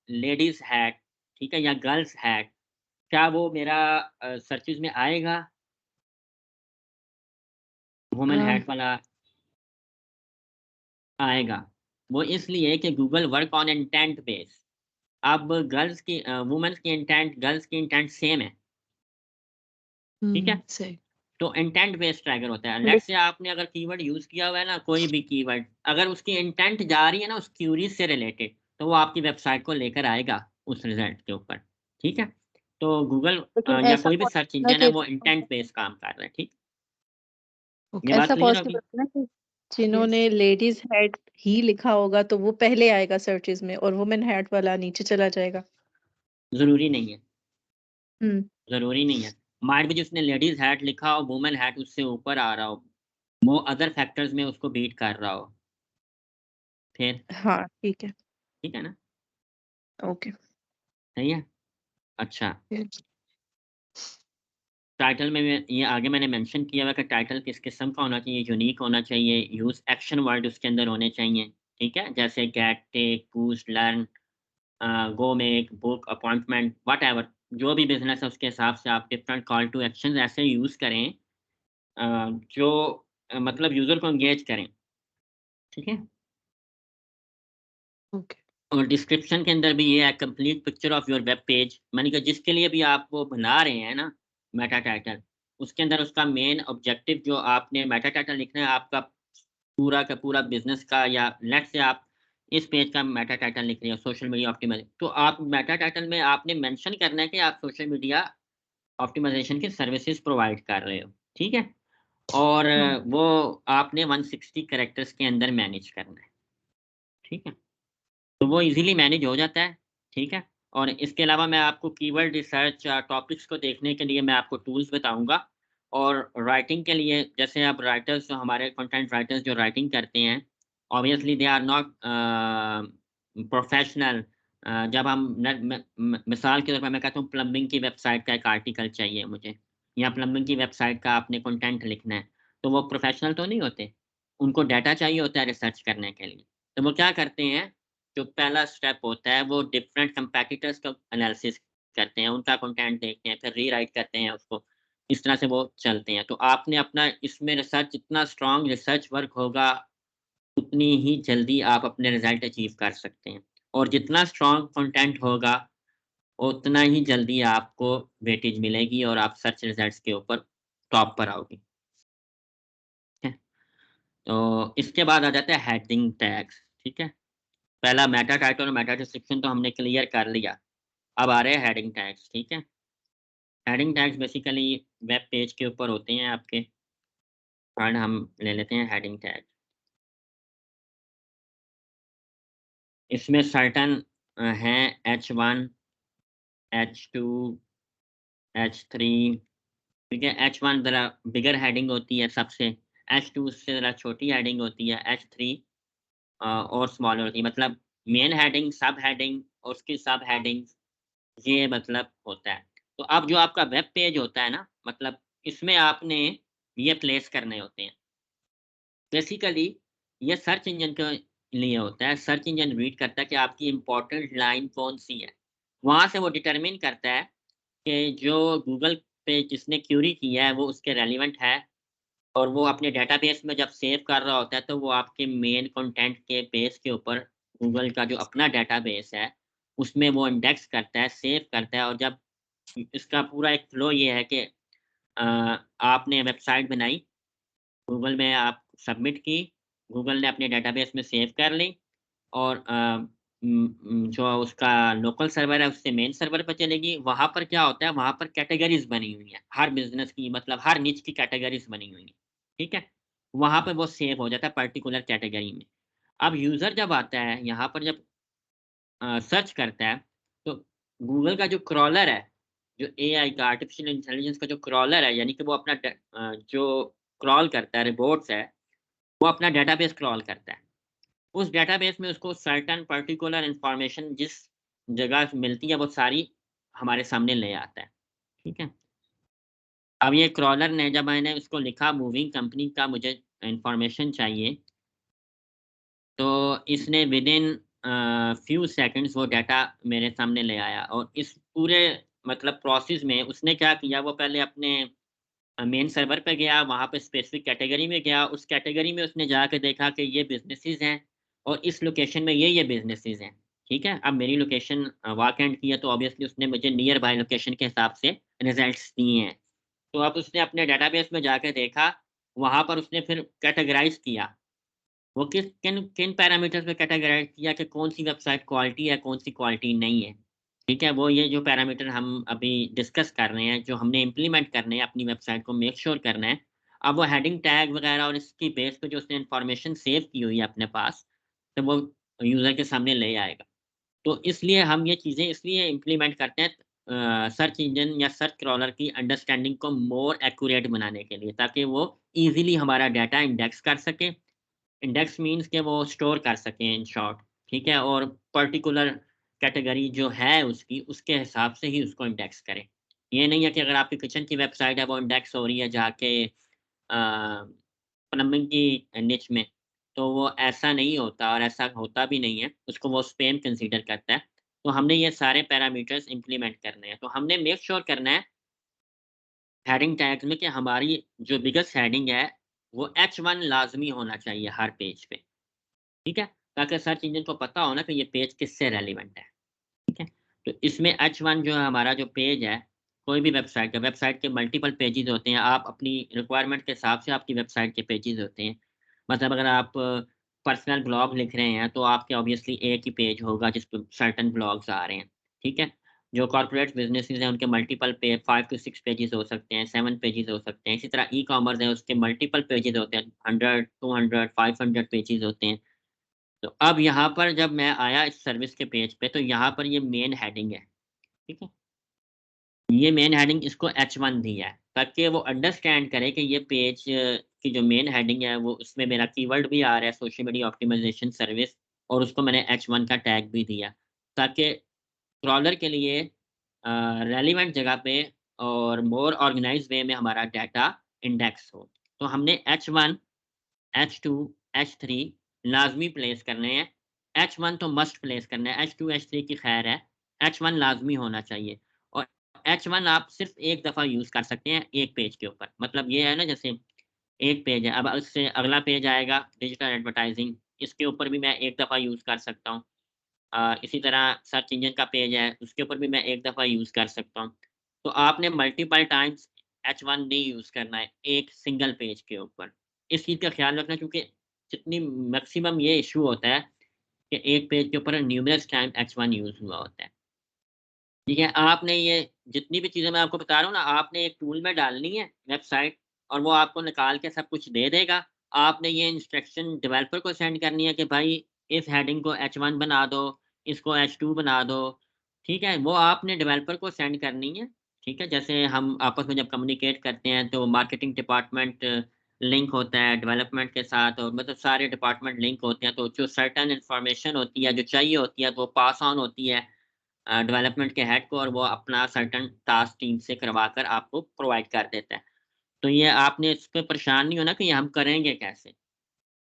लेडीज़ हैट, ठीक है? या गर्ल्स हैट, क्या वो मेरा सर्चेज़ में आएगा? वुमन हैट वाला आएगा। वो इसलिए कि Google work on intent base. अब वुमेन्स की इंटेंट, गर्ल्स की इंटेंट सेम है, ठीक है? सही तो इंटेंट बेस्ड ट्रैकर होता है। लेट्स लेकिन से आपने अगर कीवर्ड यूज़ किया हुआ है ना, कोई भी कीवर्ड, अगर उसकी इंटेंट जा रही है ना उस क्वेरी से रिलेटेड, तो वो आपकी वेबसाइट को लेकर आएगा उस रिज़ल्ट के ऊपर, ठीक है? तो गूगल लेकिन या ऐसा कोई भी सर्च पॉसिबल है इंजन है कि वो इंटेंट बेस्ड काम कर रहा है, ठीक? ओके, ये बात ऐसा क्लियर पॉसिबल होगी? है ना कि यस। जिन्होंने लेडीज हेड ही लिखा होगा तो वो पहले आएगा सर्चेज में और वुमेन हेड वाला नीचे चला जाएगा। ज़रूरी नहीं है, हुँ, ज़रूरी नहीं है। माइट बी जिसने लेडीज़ हैट लिखा हो, वुमन हैट उससे ऊपर आ रहा हो, वो अदर फैक्टर्स में उसको बीट कर रहा हो, फिर? हाँ, ठीक है, ठीक है ना? ओके। सही है? अच्छा। यस, टाइटल में ये आगे मैंने मेंशन किया हुआ है कि टाइटल किस किस्म का होना चाहिए, यूनिक होना चाहिए, यूज़ एक्शन वर्ड उसके अंदर होने चाहिए, ठीक है? जैसे get, take, boost, learn, go make, book, appointment, whatever, जो भी बिज़नेस है उसके हिसाब से आप डिफरेंट कॉल टू एक्शंस ऐसे यूज़ करें जो मतलब यूज़र को एंगेज करें, ठीक है? ओके। और डिस्क्रिप्शन के अंदर भी ये है complete picture of your web page, मानी कि जिसके लिए भी आप वो बना रहे हैं ना मेटा टाइटल, उसके अंदर उसका मेन ऑब्जेक्टिव जो आपने मेटा टाइटल लिखना है आपका पूरा का पूरा बिजनेस का, या लेट्स से आप इस पेज का मेटा टाइटल लिख रहे हो सोशल मीडिया ऑप्टिमाइज, तो आप मेटा टाइटल में आपने मेंशन करना है कि आप सोशल मीडिया ऑप्टिमाइजेशन की सर्विसेज प्रोवाइड कर रहे हो, ठीक है? और हुँ, वो आपने 160 कैरेक्टर्स के अंदर मैनेज करना है, ठीक है? तो वो ईज़िली मैनेज हो जाता है, ठीक है? और इसके अलावा मैं आपको कीवर्ड रिसर्च टॉपिक्स को देखने के लिए मैं आपको टूल्स बताऊँगा, और राइटिंग के लिए जैसे अब राइटर्स जो हमारे कंटेंट राइटर्स जो राइटिंग करते हैं, obviously they are not professional. जब हम न म म मिसाल के तौर पे मैं कहता हूँ प्लम्बिंग की वेबसाइट का एक आर्टिकल चाहिए मुझे, या प्लम्बिंग की वेबसाइट का आपने कंटेंट लिखना है, तो वो प्रोफेशनल तो नहीं होते। उनको डाटा चाहिए होता है रिसर्च करने के लिए। तो वो क्या करते हैं, जो पहला स्टेप होता है वो डिफरेंट कंपैटिटर्स का एनालिसिस करते हैं, उनका कंटेंट देखते हैं, फिर रीराइट करते हैं उसको। इस तरह से वो चलते हैं। तो आपने अपना इसमें रिसर्च, जितना स्ट्रॉन्ग रिसर्च वर्क होगा, उतनी ही जल्दी आप अपने रिज़ल्ट अचीव कर सकते हैं। और जितना स्ट्रॉन्ग कंटेंट होगा, उतना ही जल्दी आपको वेटेज मिलेगी और आप सर्च रिज़ल्ट्स के ऊपर टॉप पर आओगे। ठीक है? तो इसके बाद आ जाता है हेडिंग टैग्स, ठीक है? पहला मेटा टाइटल और मेटा डिस्क्रिप्शन तो हमने क्लियर कर लिया। अब आ रहे हैं हेडिंग टैग्स, ठीक है? Heading tags basically web page के ऊपर होते हैं आपके, और हम ले लेते हैं हेडिंग टैग। इसमें सर्टेन हैं H1, H2, H3, ठीक है? H1 ज़रा बिगर हेडिंग होती है सबसे, H2 उससे ज़रा छोटी हेडिंग होती है, H3 और स्मॉलर होती है। मतलब मेन हेडिंग, सब हेडिंग और उसकी सब हेडिंग्स, ये मतलब होता है। तो अब जो आपका वेब पेज होता है ना, मतलब इसमें आपने ये प्लेस करने होते हैं। बेसिकली ये सर्च इंजन के लिए होता है। सर्च इंजन रीड करता है कि आपकी इम्पोर्टेंट लाइन कौन-सी है। वहाँ से वो डिटरमिन करता है कि जो गूगल पे जिसने क्वेरी किया है वो उसके रेलेवेंट है, और वो अपने डेटाबेस में जब सेव कर रहा होता है तो वो आपके मेन कंटेंट के बेस के ऊपर गूगल का जो अपना डेटाबेस है, उसमें वो इंडेक्स करता है, सेव करता है, और जब इसका पूरा एक फ्लो ये है कि आपने वेबसाइट बनाई, गूगल में आप सबमिट की, गूगल ने अपने डेटाबेस में सेव कर ली और जो उसका लोकल सर्वर है उससे मेन सर्वर पे चलेगी। वहाँ पर क्या होता है, वहाँ पर कैटेगरीज़ बनी हुई हैं, हर बिज़नेस की मतलब हर निच की कैटेगरीज़ बनी हुई हैं, ठीक है? वहाँ पे वो सेव हो जाता है पर्टिकुलर कैटेगरी में। अब यूज़र जब आता है, यहाँ पर जब सर्च करता है, तो गूगल का जो क्रॉलर है, जो एआई का आर्टिफ़िशियल इंटेलिजेंस का जो क्रॉलर है, यानी कि वो अपना जो क्रॉल करता है, रिपोर्ट्स है, वो अपना डेटाबेस क्रॉल करता है। उस डेटाबेस में उसको सर्टेन पर्टिकुलर इन्फॉर्मेशन जिस जगह मिलती है, वो सारी हमारे सामने ले आता है, ठीक है? अब ये क्रॉलर ने जब मैंने उसको लिखा मूविंग कंपनी का मुझे इन्फॉर्मेशन चाहिए, तो इसने विदिन फ्यू सेकंड्स वो डाटा मेरे सामने ले आया और इस पूरे मतलब प्रोसेस में उसने क्या किया, वो पहले अपने मेन सर्वर पे गया, वहाँ पे स्पेसिफिक कैटेगरी में गया, उस कैटेगरी में उसने जाके देखा कि ये बिज़नेसेस हैं और इस लोकेशन में ये बिज़नेसेस हैं, ठीक है? अब मेरी लोकेशन वाकैंड की है, तो ऑब्वियसली उसने मुझे नियर बाय लोकेशन के हिसाब से रिज़ल्ट्स दिए हैं। तो अब उसने अपने डेटाबेस में जाके देखा, वहाँ पर उसने फिर कैटेगराइज़ किया। वो किन किन पैरामीटर्स पे कैटेगराइज़ किया कि कौन-सी वेबसाइट क्वालिटी है, कौन-सी क्वालिटी नहीं है। ठीक है? वो ये जो पैरामीटर हम अभी डिस्कस कर रहे हैं, जो हमने इम्प्लीमेंट करने हैं अपनी वेबसाइट को मेक श्योर करना है। अब वो हेडिंग टैग वगैरह और इसकी बेस पे जो उसने इन्फॉर्मेशन सेव की हुई है अपने पास, तो वो यूज़र के सामने ले आएगा। तो इसलिए हम ये चीज़ें इसलिए इम्प्लीमेंट करते हैं सर्च इंजन या सर्च क्रॉलर की अंडरस्टैंडिंग को मोर एक्यूरेट बनाने के लिए, ताकि वो ईज़िली हमारा डाटा इंडेक्स कर सके। इंडेक्स मीन्स कि वो स्टोर कर सकें इन शॉर्ट, ठीक है? और पर्टिकुलर कैटेगरी जो है उसकी, उसके हिसाब से ही उसको इंडेक्स करें। ये नहीं है कि अगर आपकी किचन की वेबसाइट है, वो इंडेक्स हो रही है जाके प्लम्बिंग की निच में, तो वो ऐसा नहीं होता और ऐसा होता भी नहीं है, उसको वो स्पैम कंसीडर करता है। तो हमने ये सारे पैरामीटर्स इम्प्लीमेंट करने हैं। तो हमने मेक श्योर करना है हेडिंग टैग्स में कि हमारी जो बिगेस्ट हेडिंग है, वो H1 लाज़मी होना चाहिए हर पेज पे। ठीक है? ताकि सर्च इंजन को पता हो ना कि ये पेज किससे रेलेवेंट है, ठीक है? तो इसमें H1 जो है हमारा जो पेज है, कोई भी वेबसाइट के मल्टीपल पेजेज़ होते हैं, आप अपनी रिक्वायरमेंट के हिसाब से आपकी वेबसाइट के पेजेज़ होते हैं। मतलब अगर आप पर्सनल ब्लॉग लिख रहे हैं, तो आपके ऑब्वियसली एक ही पेज होगा जिस पे सर्टेन ब्लॉग्स आ रहे हैं, ठीक है? जो कॉर्पोरेट बिज़नेसेज़ हैं, उनके मल्टीपल 5 टू 6 पेजेज़ हो सकते हैं, 7 पेजेज़ हो सकते हैं। इसी तरह ई-कॉमर्स है, उसके मल्टीपल पेजेज़ होते हैं, 100, 200, 500 पेजेज़ होते हैं। तो अब यहाँ पर जब मैं आया इस सर्विस के पेज पे, तो यहाँ पर ये मेन हेडिंग है, ठीक है? ये मेन हेडिंग इसको H1 दी है, ताकि वो अंडरस्टैंड करे कि ये पेज की जो मेन हेडिंग है, वो उसमें मेरा कीवर्ड भी आ रहा है सोशल मीडिया ऑप्टिमाइज़ेशन सर्विस और उसको मैंने H1 का टैग भी दिया, ताकि क्रॉलर के लिए रेलेवेंट जगह पे और मोर ऑर्गेनाइज़्ड वे में हमारा डाटा इंडेक्स हो। तो हमने H1, H2, H3 लाज़मी प्लेस करने हैं। H1 तो मस्ट प्लेस करना है, H2, H3 की खैर है, H1 लाज़मी होना चाहिए और H1 आप सिर्फ़ एक दफ़ा यूज़ कर सकते हैं एक पेज के ऊपर। मतलब ये है ना, जैसे एक पेज है, अब उससे अगला पेज आएगा डिजिटल एडवर्टाइज़िंग, इसके ऊपर भी मैं एक दफ़ा यूज़ कर सकता हूँ। इसी तरह सर्च इंजन का पेज है, उसके ऊपर भी मैं एक दफ़ा यूज़ कर सकता हूँ। तो आपने मल्टीपल टाइम्स H1 नहीं यूज़ करना है, एक सिंगल पेज के ऊपर। इस चीज़ का ख़्याल रखना, क्योंकि जितनी मैक्सिमम ये इश्यू होता है कि एक पेज के ऊपर न्यूमरस टाइम H1 यूज़ हुआ होता है। ठीक है? आपने ये जितनी भी चीज़ें मैं आपको बता रहा हूँ ना, आपने एक टूल में डालनी है वेबसाइट और वो आपको निकाल के सब कुछ दे देगा। आपने ये इंस्ट्रक्शन डेवलपर को सेंड करनी है कि भाई इस हेडिंग को H1 बना दो, इसको H2 बना दो, ठीक है? वो आपने डेवलपर को सेंड करनी है, ठीक है? जैसे हम आपस में जब कम्युनिकेट करते हैं, तो मार्केटिंग डिपार्टमेंट लिंक होता है डेवलपमेंट के साथ और मतलब सारे डिपार्टमेंट लिंक होते हैं, तो जो सर्टेन इन्फॉर्मेशन होती है, जो चाहिए होती है, तो वो पास ऑन होती है डेवलपमेंट के हेड को और वो अपना सर्टेन टास्क टीम से करवाकर आपको प्रोवाइड कर देता है। तो ये आपने इस पे परेशान नहीं होना कि ये हम करेंगे कैसे,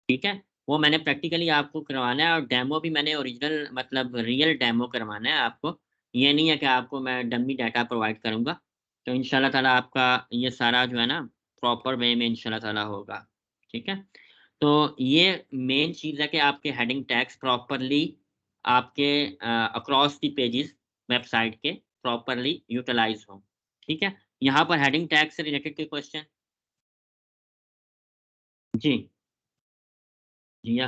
ठीक है? वो मैंने प्रैक्टिकली आपको करवाना है और डेमो भी मैंने ओरिजिनल मतलब रियल डेमो करवाना है आपको। ये नहीं है कि आपको मैं डमी डाटा प्रोवाइड करूँगा। तो इंशाल्लाह ताला आपका ये सारा जो है ना प्रॉपर वे में इंशाल्लाह ताला होगा, ठीक है? तो ये मेन चीज़ है कि आपके हेडिंग टैग्स प्रॉपरली आपके अक्रॉस द पेजेस वेबसाइट के प्रॉपरली यूटिलाइज़ हों, ठीक है? यहाँ पर हेडिंग टैग से रिलेटेड कोई क्वेश्चन? जी, जिया।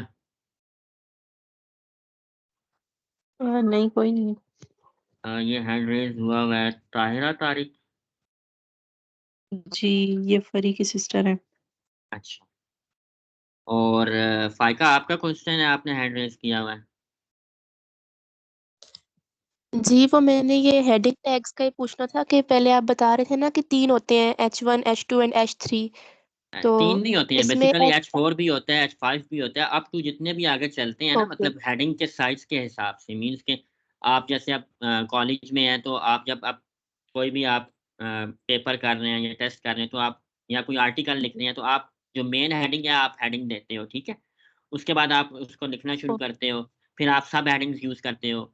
नहीं, कोई नहीं। ये हैंड रेज़ हुआ हुआ है ताहिरा तारिक। जी, ये फरी की सिस्टर है। अच्छा। और फ़ाइका आपका क्वेश्चन है, आपने हैंड रेज़ किया हुआ है। जी, वो मैंने ये हेडिंग टैग्स का ही पूछना था कि पहले आप बता रहे थे ना कि 3 होते हैं H1, H2 एंड H3 तो 3 नहीं होती है, इसमें बेसिकली H H4 भी होता है, H5 भी होता है, अप टू जितने भी आगे चलते हैं ना, ओके, मतलब हेडिंग के साइज़ के हिसाब से, मीन्स के आप जैसे आप कॉलेज में हैं, तो आप जब आप कोई भी आप पेपर कर रहे हैं या टेस्ट कर रहे हैं, तो आप या कोई आर्टिकल लिख रहे हैं, तो आप जो मेन हेडिंग है, आप हेडिंग देते हो, ठीक है? उसके बाद आप उसको लिखना शुरू ओ करते हो, फिर आप सब हेडिंग्स यूज़ करते हो,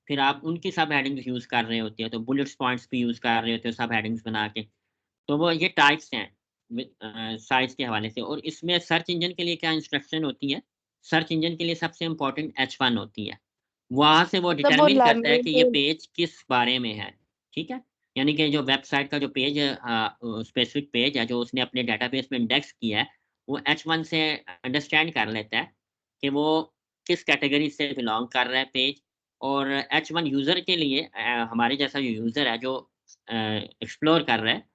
फिर आप उनकी सब हेडिंग्स यूज़ कर रहे होते हो, तो बुलेट्स पॉइंट्स भी यूज़ कर रहे होते हो सब हेडिंग्स बना के। तो वो ये टाइप्स हैं साइज़ के हवाले से। और इसमें सर्च इंजन के लिए क्या इंस्ट्रक्शन होती है? सर्च इंजन के लिए सबसे इम्पोर्टेंट H1 होती है। वहाँ से वो मतलब वो डिटरमिन करता है कि ये लैंग्वेज पेज किस बारे में है, ठीक है? यानी कि जो वेबसाइट का जो पेज है स्पेसिफिक पेज है जो उसने अपने डेटाबेस में इंडेक्स किया है, वो H1 से अंडरस्टैंड कर लेता है कि वो किस कैटेगरी से बिलॉन्ग कर रहा है पेज। और H1 यूज़र के लिए हमारे जैसा जो यूज़र है जो एक्सप्लोर कर रहा है,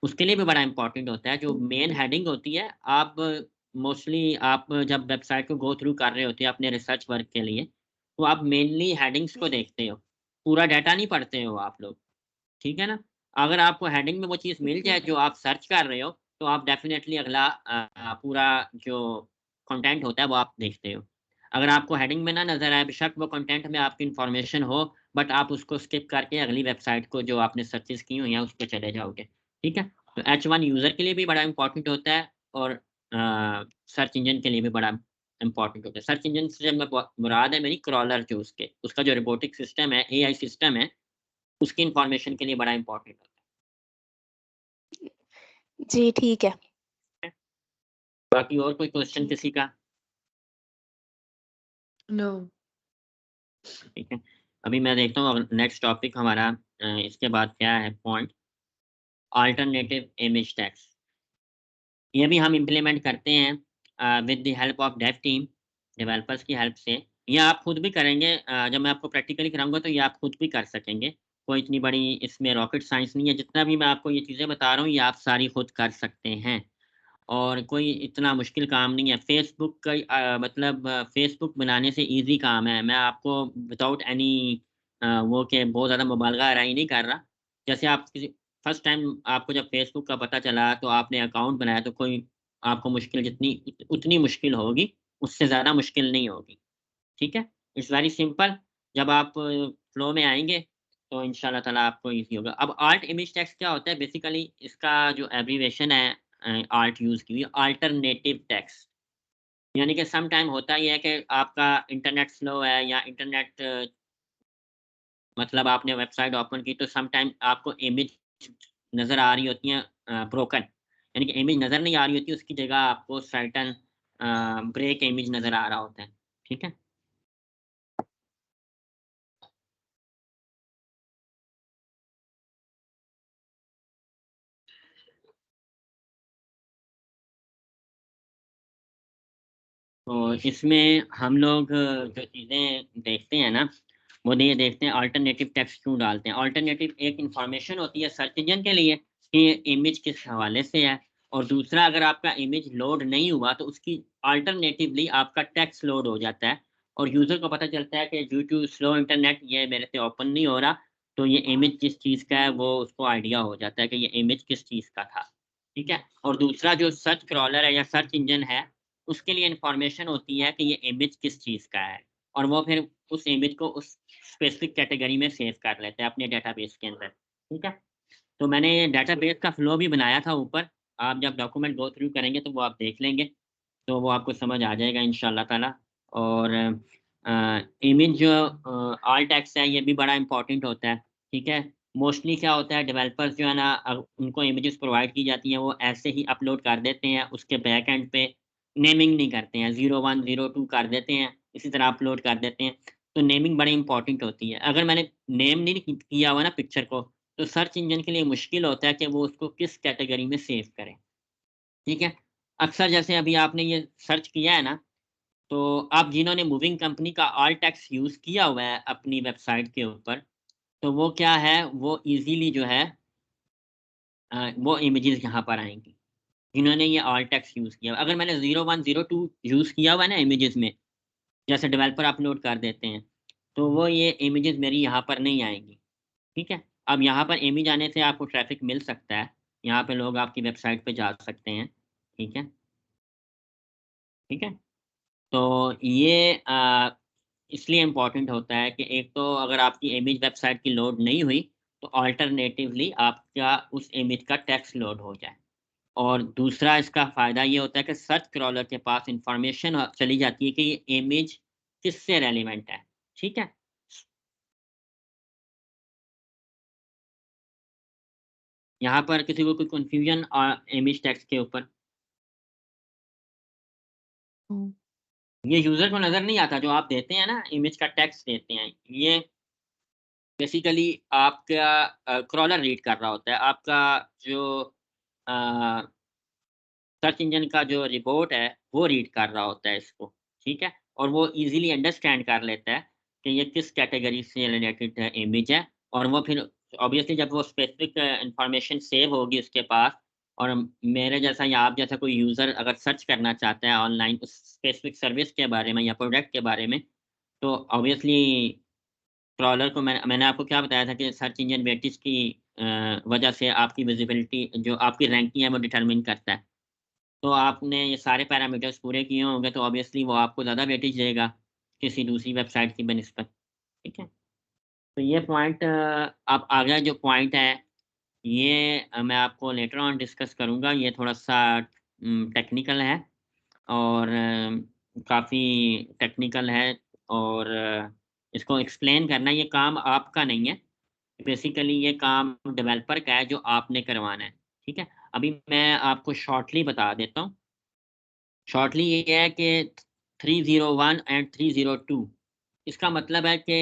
उसके लिए भी बड़ा इम्पोर्टेंट होता है। जो मेन हेडिंग होती है, आप मोस्टली आप जब वेबसाइट को गो थ्रू कर रहे होते हैं अपने रिसर्च वर्क के लिए, तो आप मेनली हेडिंग्स को देखते हो। पूरा डाटा नहीं पढ़ते हो आप लोग, ठीक है ना? अगर आपको हेडिंग में वो चीज़ मिल जाए जो आप सर्च कर रहे हो, तो आप डेफ़िनेटली अगला पूरा जो कंटेंट होता है वो आप देखते हो। अगर आपको हेडिंग में ना नज़र आए, बेशक वो कंटेंट में आपकी इन्फॉर्मेशन हो, बट आप उसको स्किप करके अगली वेबसाइट को जो आपने सर्चेज़ की हुई हैं, उस पे चले जाओगे, ठीक है? तो H1 यूज़र के लिए भी बड़ा इम्पोर्टेंट होता है और सर्च इंजन के लिए भी बड़ा इम्पोर्टेंट होता है। सर्च इंजन से जब मैं मुराद है मेरी क्रॉलर जो उसका जो रोबोटिक सिस्टम है, एआई सिस्टम है, उसकी इन्फॉर्मेशन के लिए बड़ा इम्पोर्टेंट होता जी, ठीक है। है। बाकी और कोई क्वेश्चन किसी का? नो। ठीक है। अभी मैं देखता हूँ नेक्स्ट टॉपिक हमारा इसके बाद क्या है पॉइंट, अल्टरनेटिव इमेज टैग्स। ये भी हम इम्प्लीमेंट करते हैं with the help of Dave team, developers की हेल्प से। ये आप खुद भी करेंगे, जब मैं आपको प्रैक्टिकली कराऊँगा तो ये आप खुद भी कर सकेंगे। कोई इतनी बड़ी इसमें रॉकेट साइंस नहीं है, जितना भी मैं आपको ये चीज़ें बता रहा हूँ, ये आप सारी खुद कर सकते हैं। और कोई इतना मुश्किल काम नहीं है। फ़ेसबुक का मतलब फ़ेसबुक बनाने से ईज़ी काम है। मैं आपको विदाउट एनी वो के बहुत ज़्यादा मुबालगा आराई नहीं कर रहा। जैसे आप किसी फर्स्ट टाइम आपको जब फ़ेसबुक का पता चला तो आपने अकाउंट बनाया तो कोई आपको मुश्किल जितनी उतनी मुश्किल होगी, उससे ज़्यादा मुश्किल नहीं होगी। ठीक है? It's very simple. जब आप फ्लो में आएँगे तो इंशाअल्लाह ताला आपको ईज़ी होगा। अब आल्ट इमेज टेक्स्ट क्या होता है? बेसिकली इसका जो एब्रिविएशन है आल्ट यूज़ की हुई है, अल्टरनेटिव टेक्स्ट। यानी कि सम टाइम होता ये है कि आपका इंटरनेट स्लो है या इंटरनेट मतलब आपने वेबसाइट ओपन की तो सम टाइम आपको इमेज नज़र आ रही होती हैं ब्रोकन। यानी कि इमेज नज़र नहीं आ रही होती, उसकी जगह आपको सर्टेन ब्रेक इमेज नज़र आ रहा होता है। ठीक है? तो इसमें हम लोग जो चीज़ें देखते हैं ना, वो ये देखते हैं अल्टरनेटिव टेक्स्ट क्यों डालते हैं। अल्टरनेटिव एक इन्फॉर्मेशन होती है सर्च इंजन के लिए कि ये इमेज किस हवाले से है, और दूसरा अगर आपका इमेज लोड नहीं हुआ तो उसकी अल्टरनेटिवली आपका टेक्स्ट लोड हो जाता है और यूज़र को पता चलता है कि ड्यू टू स्लो इंटरनेट ये मेरे से ओपन नहीं हो रहा, तो ये इमेज किस चीज़ का है वो उसको आइडिया हो जाता है कि ये इमेज किस चीज़ का था। ठीक है? और दूसरा जो सर्च क्रॉलर है या सर्च इंजन है, उसके लिए इन्फॉर्मेशन होती है कि ये इमेज किस चीज़ का है और वो फिर उस इमेज को उस स्पेसिफिक कैटेगरी में सेव कर लेते हैं अपने डेटाबेस के अंदर, ठीक है? तो मैंने ये डेटाबेस का फ्लो भी बनाया था ऊपर, आप जब डॉक्यूमेंट गो थ्रू करेंगे तो वो आप देख लेंगे, तो वो आपको समझ आ जाएगा इंशाअल्लाह ताला। और इमेज जो ऑल टेक्स्ट है ये भी बड़ा इम्पोर्टेंट होता है, ठीक है? मोस्टली क्या होता है डेवलपर्स जो है ना उनको इमेजेस प्रोवाइड की जाती हैं वो ऐसे ही अपलोड कर देते हैं, उसके बैक एंड पे नेमिंग नहीं करते हैं, 01, 02 कर देते हैं, इसी तरह अपलोड कर देते हैं। तो नेमिंग बड़ी इम्पोर्टेंट होती है। अगर मैंने नेम नहीं किया हुआ ना पिक्चर को, तो सर्च इंजन के लिए मुश्किल होता है कि वो उसको किस कैटेगरी में सेव करें, ठीक है? अक्सर जैसे अभी आपने ये सर्च किया है ना, तो आप जिन्होंने मूविंग कंपनी का ऑल टेक्स्ट यूज़ किया हुआ है अपनी वेबसाइट के ऊपर, तो वो क्या है, वो ईज़िली जो है वो इमेजेस यहाँ पर आएँगी, जिन्होंने ये ऑल टेक्स्ट यूज़ किया। अगर मैंने 0102 यूज़ किया हुआ है ना इमेजेस में, जैसे डेवलपर अपलोड कर देते हैं, तो वो ये इमेजेस मेरी यहाँ पर नहीं आएँगी, ठीक है? अब यहाँ पर इमेज आने से आपको ट्रैफ़िक मिल सकता है, यहाँ पे लोग आपकी वेबसाइट पे जा सकते हैं, ठीक है? ठीक है? तो ये इसलिए इम्पोर्टेंट होता है कि एक तो अगर आपकी इमेज वेबसाइट की लोड नहीं हुई, तो अल्टरनेटिवली आपका उस इमेज का टेक्स्ट लोड हो जाए। और दूसरा इसका फ़ायदा ये होता है कि सर्च क्रॉलर के पास इन्फॉर्मेशन चली जाती है कि ये इमेज किससे रेलेवेंट है, ठीक है? यहाँ पर किसी को कोई कन्फ्यूज़न इमेज टेक्स्ट के ऊपर? हुँ। ये यूज़र को नज़र नहीं आता जो आप देते हैं ना, इमेज का टेक्स्ट देते हैं, ये बेसिकली आपका क्रॉलर रीड कर रहा होता है। आपका जो अ, सर्च इंजन का जो रिपोर्ट है, वो रीड कर रहा होता है इसको, ठीक है? और वो ईज़िली अंडरस्टैंड कर लेता है कि ये किस कैटेगरी से रिलेटेड इमेज है, और वो फिर ऑब्वियसली जब वो स्पेसिफ़िक इन्फॉर्मेशन सेव होगी उसके पास, और मेरे जैसा या आप जैसा कोई यूज़र अगर सर्च करना चाहता है ऑनलाइन उस स्पेसिफ़िक सर्विस के बारे में या प्रोडक्ट के बारे में, तो ऑब्वियसली क्रॉलर को मैंने आपको क्या बताया था कि सर्च इंजन वेटेज की वजह से आपकी विज़िबिलिटी जो आपकी रैंकिंग है वो डिटरमिन करता है। तो आपने ये सारे पैरामीटर्स पूरे किए होंगे तो ऑब्वियसली वो आपको ज़्यादा वेटेज देगा किसी दूसरी वेबसाइट की बनिस्बत, ठीक है? तो ये पॉइंट अब आगे जो पॉइंट है ये मैं आपको लेटर ऑन डिस्कस करूँगा। ये थोड़ा-सा टेक्निकल है और काफ़ी टेक्निकल है, और इसको एक्सप्लेन करना ये काम आपका नहीं है। बेसिकली ये काम डेवलपर का है जो आपने करवाना है, ठीक है? अभी मैं आपको शॉर्टली बता देता हूँ। शॉर्टली ये है कि 301 एंड 302 इसका मतलब है कि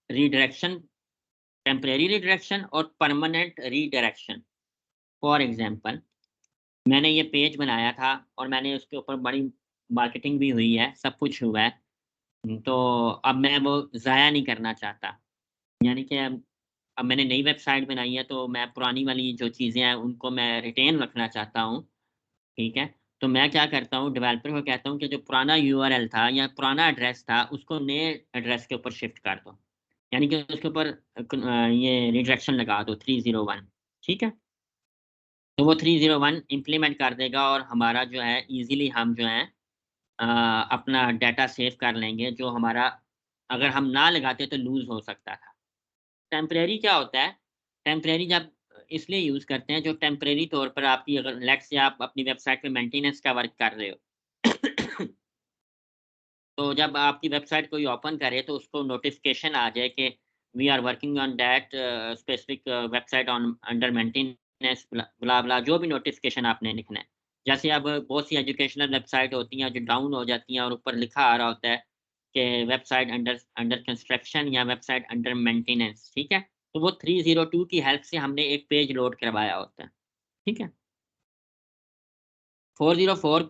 रीडायरेक्शन, टेम्परेरी रीडायरेक्शन और परमानेंट रीडायरेक्शन। फॉर एग्ज़ाम्पल मैंने ये पेज बनाया था और मैंने उसके ऊपर बड़ी मार्केटिंग भी हुई है, सब कुछ हुआ है। तो अब मैं वो ज़ाया नहीं करना चाहता। यानी कि अब मैंने नई वेबसाइट बनाई है तो मैं पुरानी वाली जो चीज़ें हैं उनको मैं रिटेन रखना चाहता हूँ, ठीक है? तो मैं क्या करता हूँ, डेवलपर को कहता हूँ कि जो पुराना यूआरएल था या पुराना एड्रेस था उसको नए एड्रेस के ऊपर शिफ्ट कर दो। यानी कि उसके ऊपर ये रिडायरेक्शन लगा दो 301, ठीक है? तो वो 301 इम्प्लीमेंट कर देगा और हमारा जो है ईज़िली हम जो है अ, अपना डाटा सेव कर लेंगे जो हमारा अगर हम ना लगाते तो लूज़ हो सकता था। टेम्परेरी क्या होता है? टेम्परेरी जब इसलिए यूज़ करते हैं जो टेम्परेरी तौर पर आपकी अगर लेट्स से आप अपनी वेबसाइट पे मेंटेनेंस का वर्क कर रहे हो। तो जब आपकी वेबसाइट कोई ओपन करे तो उसको नोटिफ़िकेशन आ जाए कि we are working on that specific website on under maintenance blah blah जो भी नोटिफ़िकेशन आपने लिखना है। जैसे अब बहुत सी एजुकेशनल वेबसाइट होती हैं जो डाउन हो जाती हैं और ऊपर लिखा आ रहा होता है कि वेबसाइट अंडर अंडर कंस्ट्रक्शन या वेबसाइट अंडर मेंटेनेंस, ठीक है? तो वो 302 की हेल्प से हमने एक पेज लोड करवाया होता है, ठीक है? 404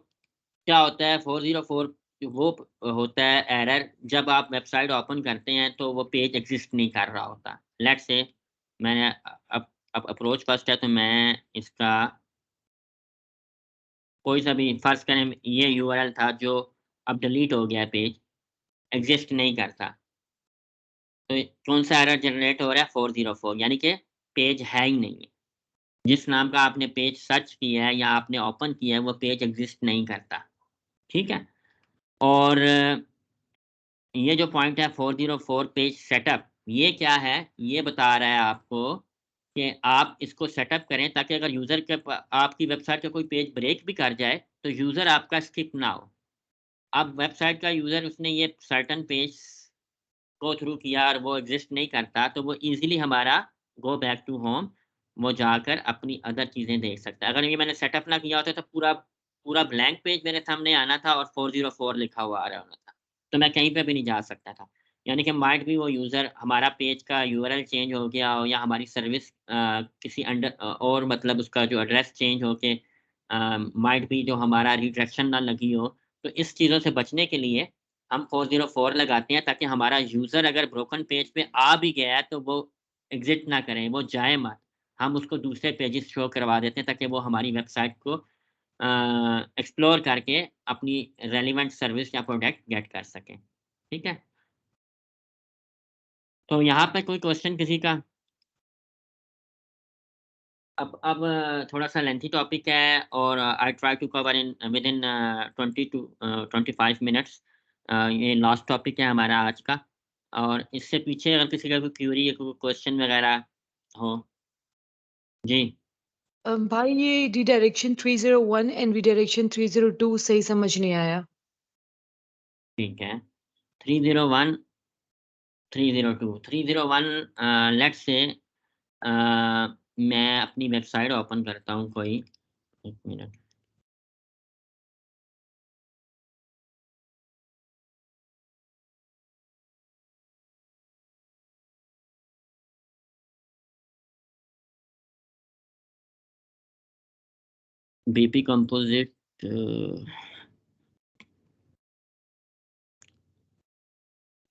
क्या होता है? 404 वो होता है एरर जब आप वेबसाइट ओपन करते हैं तो वो पेज एग्ज़िस्ट नहीं कर रहा होता। लेट्स से मैंने अब अप्रोच फर्स्ट है तो मैं इसका कोई सा भी फ़र्ज़ करें ये यूआरएल था जो अब डिलीट हो गया है पेज, एग्ज़िस्ट नहीं करता। तो कौन-सा एरर जनरेट हो रहा है? 404 यानी कि पेज है ही नहीं है। जिस नाम का आपने पेज सर्च किया है या आपने ओपन किया है वो पेज एग्ज़िस्ट नहीं करता, ठीक है? और ये जो पॉइंट है 404 पेज सेटअप, ये क्या है? ये बता रहा है आपको कि आप इसको सेटअप करें ताकि अगर यूज़र के प आपकी वेबसाइट का कोई पेज ब्रेक भी कर जाए, तो यूज़र आपका स्किप ना हो। अब वेबसाइट का यूज़र उसने ये सर्टेन पेज गो थ्रू किया और वो एग्ज़िस्ट नहीं करता, तो वो ईज़िली हमारा गो बैक टू होम वो जाकर अपनी अदर चीज़ें देख सकता है। अगर ये मैंने सेटअप ना किया होता तो पूरा पूरा ब्लैंक पेज मेरे सामने आना था और 404 लिखा हुआ आ रहा होना था। तो मैं कहीं पे भी नहीं जा सकता था। यानी कि माइट भी वो यूज़र हमारा पेज का यूआरएल चेंज हो गया हो या हमारी सर्विस किसी और मतलब उसका जो एड्रेस चेंज हो के माइट भी जो हमारा रिडायरेक्शन ना लगी हो। तो इस चीज़ों से बचने के लिए हम 404 लगाते हैं ताकि हमारा यूज़र अगर ब्रोकन पेज पे आ भी गया है तो वो एग्ज़िट ना करें, वो जाए मत। हम उसको दूसरे पेजेस शो करवा देते हैं ताकि वो हमारी वेबसाइट को एक्सप्लोर करके अपनी रेलेवेंट सर्विस या प्रोडक्ट गेट कर सकें। ठीक है? तो यहाँ पे कोई क्वेश्चन किसी का? अब थोड़ा-सा लेंथी टॉपिक है और I try to cover in within 20 to 25 minutes. ये लास्ट टॉपिक है हमारा आज का और इससे पीछे अगर किसी का कोई क्वेरी या कोई क्वेश्चन वगैरह हो? जी। भाई ये रिडायरेक्शन 301 एंड रिडायरेक्शन 302 सही समझ नहीं आया। ठीक है। 301, 302, 301 लेट्स से मैं अपनी वेबसाइट ओपन करता हूँ कोई, 1 मिनट। बीपी कंपोज़िट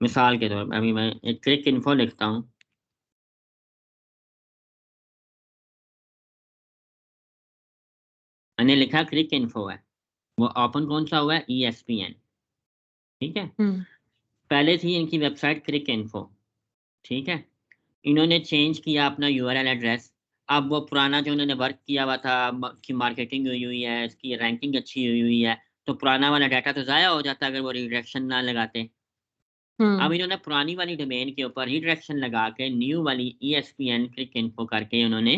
मिसाल के तौर पे अभी मैं एक क्लिक इन्फो लिखता हूँ। मैंने लिखा क्लिक इन्फो है, वो ओपन कौन-सा हुआ है? ESPN, ठीक है? हुँ, पहले थी इनकी वेबसाइट क्लिक इन्फो, ठीक है? इन्होंने चेंज किया अपना यूआरएल एड्रेस। अब वो पुराना जो उन्होंने वर्क किया हुआ था की मार्केटिंग हुई हुई है, इसकी रैंकिंग अच्छी हुई हुई है, तो पुराना वाला डाटा तो ज़ाया हो जाता अगर वो रिडायरेक्शन ना लगाते। अब हुँ, इन्होंने पुरानी वाली डोमेन के ऊपर रिडायरेक्शन लगा के न्यू वाली ESPN क्लिक इन्फो करके उन्होंने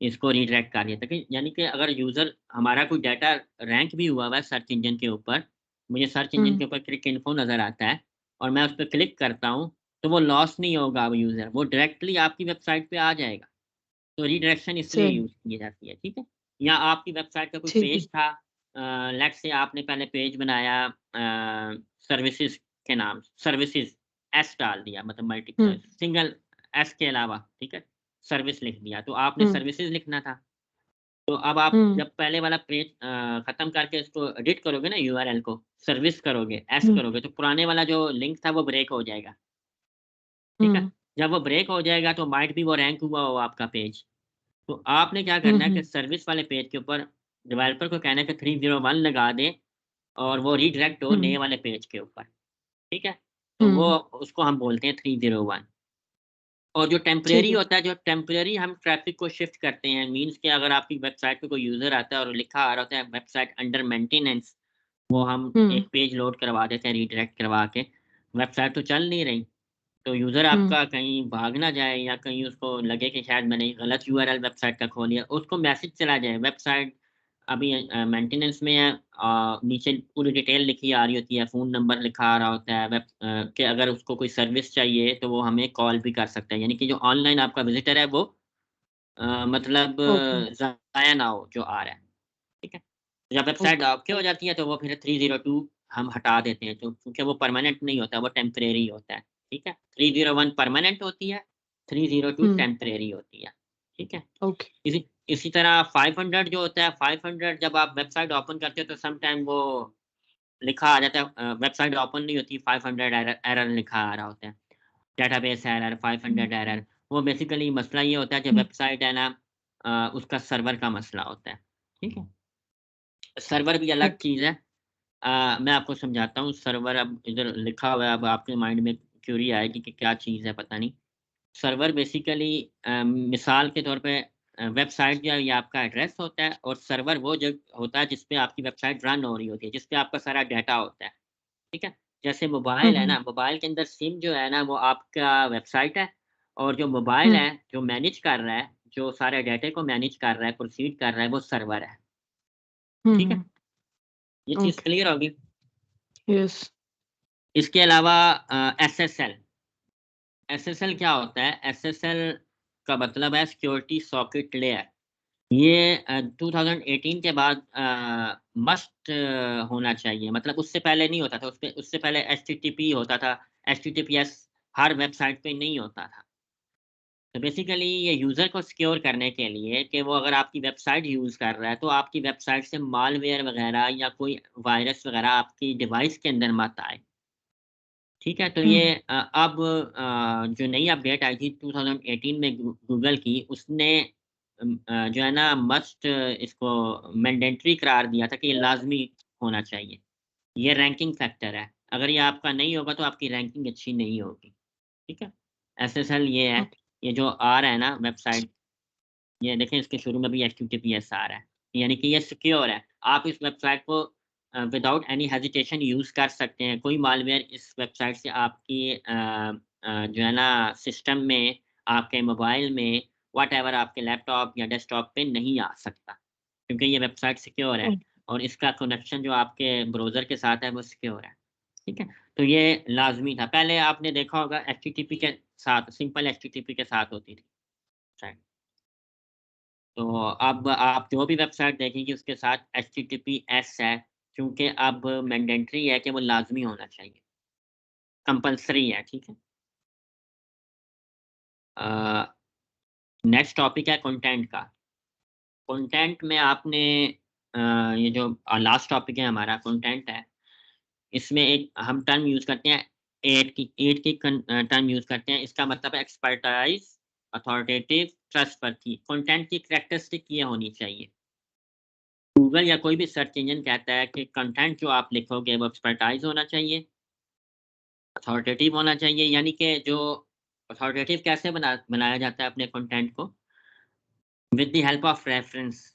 इसको रीडायरेक्ट कर दिया ताकि यानी कि अगर यूज़र हमारा कोई डाटा रैंक भी हुआ है सर्च इंजन के ऊपर, मुझे सर्च इंजन हुँ, के ऊपर क्लिक इन्फो नज़र आता है और मैं उस पे क्लिक करता हूँ, तो वो लॉस नहीं होगा वो यूज़र, वो डायरेक्टली आपकी वेबसाइट पे आ जाएगा। तो रीडायरेक्शन इसलिए सही, यूज़ की जाती है, ठीक है? या आपकी वेबसाइट का कोई ठीक है। पेज था लेट्स से आपने पहले पेज बनाया सर्विसेज़ के नाम सर्विसेज़ एस डाल दिया मतलब हुँ, सिंगल एस के अलावा, ठीक है? सर्विस लिख दिया, तो आपने हुँ, सर्विसेज़ लिखना था। तो अब आप हुँ, जब पहले वाला पेज खत्म करके इसको एडिट करोगे ना यूआरएल को, सर्विस करोगे, एस हुँ, करोगे, तो पुराने वाला जो लिंक था वो ब्रेक हो जाएगा, ठीक है? हुँ, जब वो ब्रेक हो जाएगा तो माइट बी वो रैंक हुआ हो आपका पेज। तो आपने क्या हुँ, करना है कि हुँ, सर्विस वाले पेज के ऊपर डेवलपर को कहना है कि 301 लगा दे और वो रीडायरेक्ट हो हुँ, नए वाले पेज के ऊपर, ठीक है? तो वो हुँ, उसको हम बोलते हैं 301 और जो टेम्परेरी ठीक है। होता है, जो टेम्परेरी हम ट्रैफ़िक को शिफ्ट करते हैं, मीन्स कि अगर आपकी वेबसाइट पे कोई यूज़र आता है और लिखा आ रहा होता है वेबसाइट अंडर मेंटेनेंस, वो हम हुँ, एक पेज लोड करवा देते हैं रीडायरेक्ट करवा के। वेबसाइट तो चल नहीं रही, तो यूज़र हुँ, आपका कहीं भाग ना जाए या कहीं उसको लगे कि शायद मैंने गलत यूआरएल वेबसाइट का खोल लिया, उसको मैसेज चला जाए वेबसाइट अभी मेंटेनेंस में है नीचे पूरी डिटेल लिखी आ रही होती है, फ़ोन नंबर लिखा आ रहा होता है कि अगर उसको कोई सर्विस चाहिए तो वो हमें कॉल भी कर सकता है। यानी कि जो ऑनलाइन आपका विज़िटर है वो मतलब ओके, ज़ाया ना हो जो आ रहा है, ठीक है? जब वेबसाइट ओके, ओके हो जाती है तो वो फिर 302 हम हटा देते हैं तो क्योंकि वो परमानेंट नहीं होता, वो टेम्परेरी होता है, ठीक है? 301 परमानेंट होती है, 302 हुँ, टेम्परेरी होती है, ठीक है? ओके, इसी इसी तरह 500 जो होता है 500 जब आप वेबसाइट ओपन करते हो तो सम टाइम वो लिखा आ जाता है वेबसाइट ओपन नहीं होती 500 एरर एरर लिखा आ रहा होता है। डेटाबेस एरर, हुँ, 500 एरर वो बेसिकली मसला ये होता है कि हुँ, वेबसाइट है ना उसका सर्वर का मसला होता है, ठीक है? सर्वर भी अलग ओके, चीज़ है। मैं आपको समझाता हूँ सर्वर अब इधर लिखा हुआ है अब आपके माइंड में क्यूरी आएगी कि क्या चीज़ है पता नहीं। सर्वर बेसिकली मिसाल के तौर पे वेबसाइट या ये आपका एड्रेस होता है और सर्वर वो जगह होता है जिस पे आपकी वेबसाइट रन हो रही होती है, जिस पे आपका सारा डाटा होता है, ठीक है? जैसे हुँ, मोबाइल है हुँ, ना, मोबाइल के अंदर सिम जो है ना वो आपका वेबसाइट है और जो मोबाइल हुँ, है, जो मैनेज कर रहा है, जो सारे डाटे को मैनेज कर रहा है, प्रोसीड कर रहा है वो सर्वर है, हुँ, ठीक है? हुँ, ये चीज़ ओके, क्लियर होगी? यस, इसके अलावा एसएसएल, एसएसएल क्या होता है? एसएसएल का मतलब है सिक्योरिटी सॉकेट लेयर। ये 2018 के बाद मस्ट होना चाहिए, मतलब उससे पहले नहीं होता था, उससे पहले एचटीटीपी होता था, एचटीटीपीएस हर वेबसाइट पे नहीं होता था। तो बेसिकली ये यूज़र को सिक्योर करने के लिए कि वो अगर आपकी वेबसाइट यूज़ कर रहा है, तो आपकी वेबसाइट से मालवेयर वगैरह या कोई वायरस वगैरह आपकी डिवाइस के अंदर मत आए। ठीक है? तो ये अब जो नई अपडेट आई थी 2018 में गूगल की, उसने जो है ना मस्ट इसको मैंडेटरी करार दिया था कि ये लाज़मी होना चाहिए। ये रैंकिंग फैक्टर है। अगर ये आपका नहीं होगा तो आपकी रैंकिंग अच्छी नहीं होगी। ठीक है? एसएसएल ये है, ये जो आ रहा है ना वेबसाइट, ये देखें इसके शुरू में भी एचटीटीपीएस आ रहा है, यानी कि ये सिक्योर है। आप इस वेबसाइट को विदाउट एनी हेजिटेशन यूज़ कर सकते हैं। कोई मालवेयर इस वेबसाइट से आपकी जो है ना सिस्टम में, आपके मोबाइल में, व्हाटएवर आपके लैपटॉप या डेस्कटॉप पे नहीं आ सकता, क्योंकि ये वेबसाइट सिक्योर है और इसका कनेक्शन जो आपके ब्राउज़र के साथ है वो सिक्योर है। ठीक है? तो ये लाज़मी था। पहले आपने देखा होगा एचटीटीपी के साथ, सिंपल एचटीटीपी के साथ होती थी शायद। तो अब आप जो भी वेबसाइट देखेंगे उसके साथ एचटीटीपीएस है, क्योंकि अब मैंडेटरी है कि वो लाज़मी होना चाहिए, कंपल्सरी है, ठीक है? नेक्स्ट टॉपिक है कंटेंट का। कंटेंट में आपने ये जो लास्ट टॉपिक है हमारा कंटेंट है, इसमें एक हम टर्म यूज़ करते हैं, 8 की टर्म यूज़ करते हैं। इसका मतलब है एक्सपर्टाइज़, अथॉरिटेटिव, ट्रस्टवर्थी। कंटेंट की कैरेक्टरिस्टिक ये होनी चाहिए। गूगल या कोई भी सर्च इंजन कहता है कि कंटेंट जो आप लिखोगे वो एक्सपर्टाइज़ होना चाहिए, अथॉरिटेटिव होना चाहिए, यानी कि जो अथॉरिटेटिव कैसे बनाया जाता है अपने कंटेंट को? With the help of reference,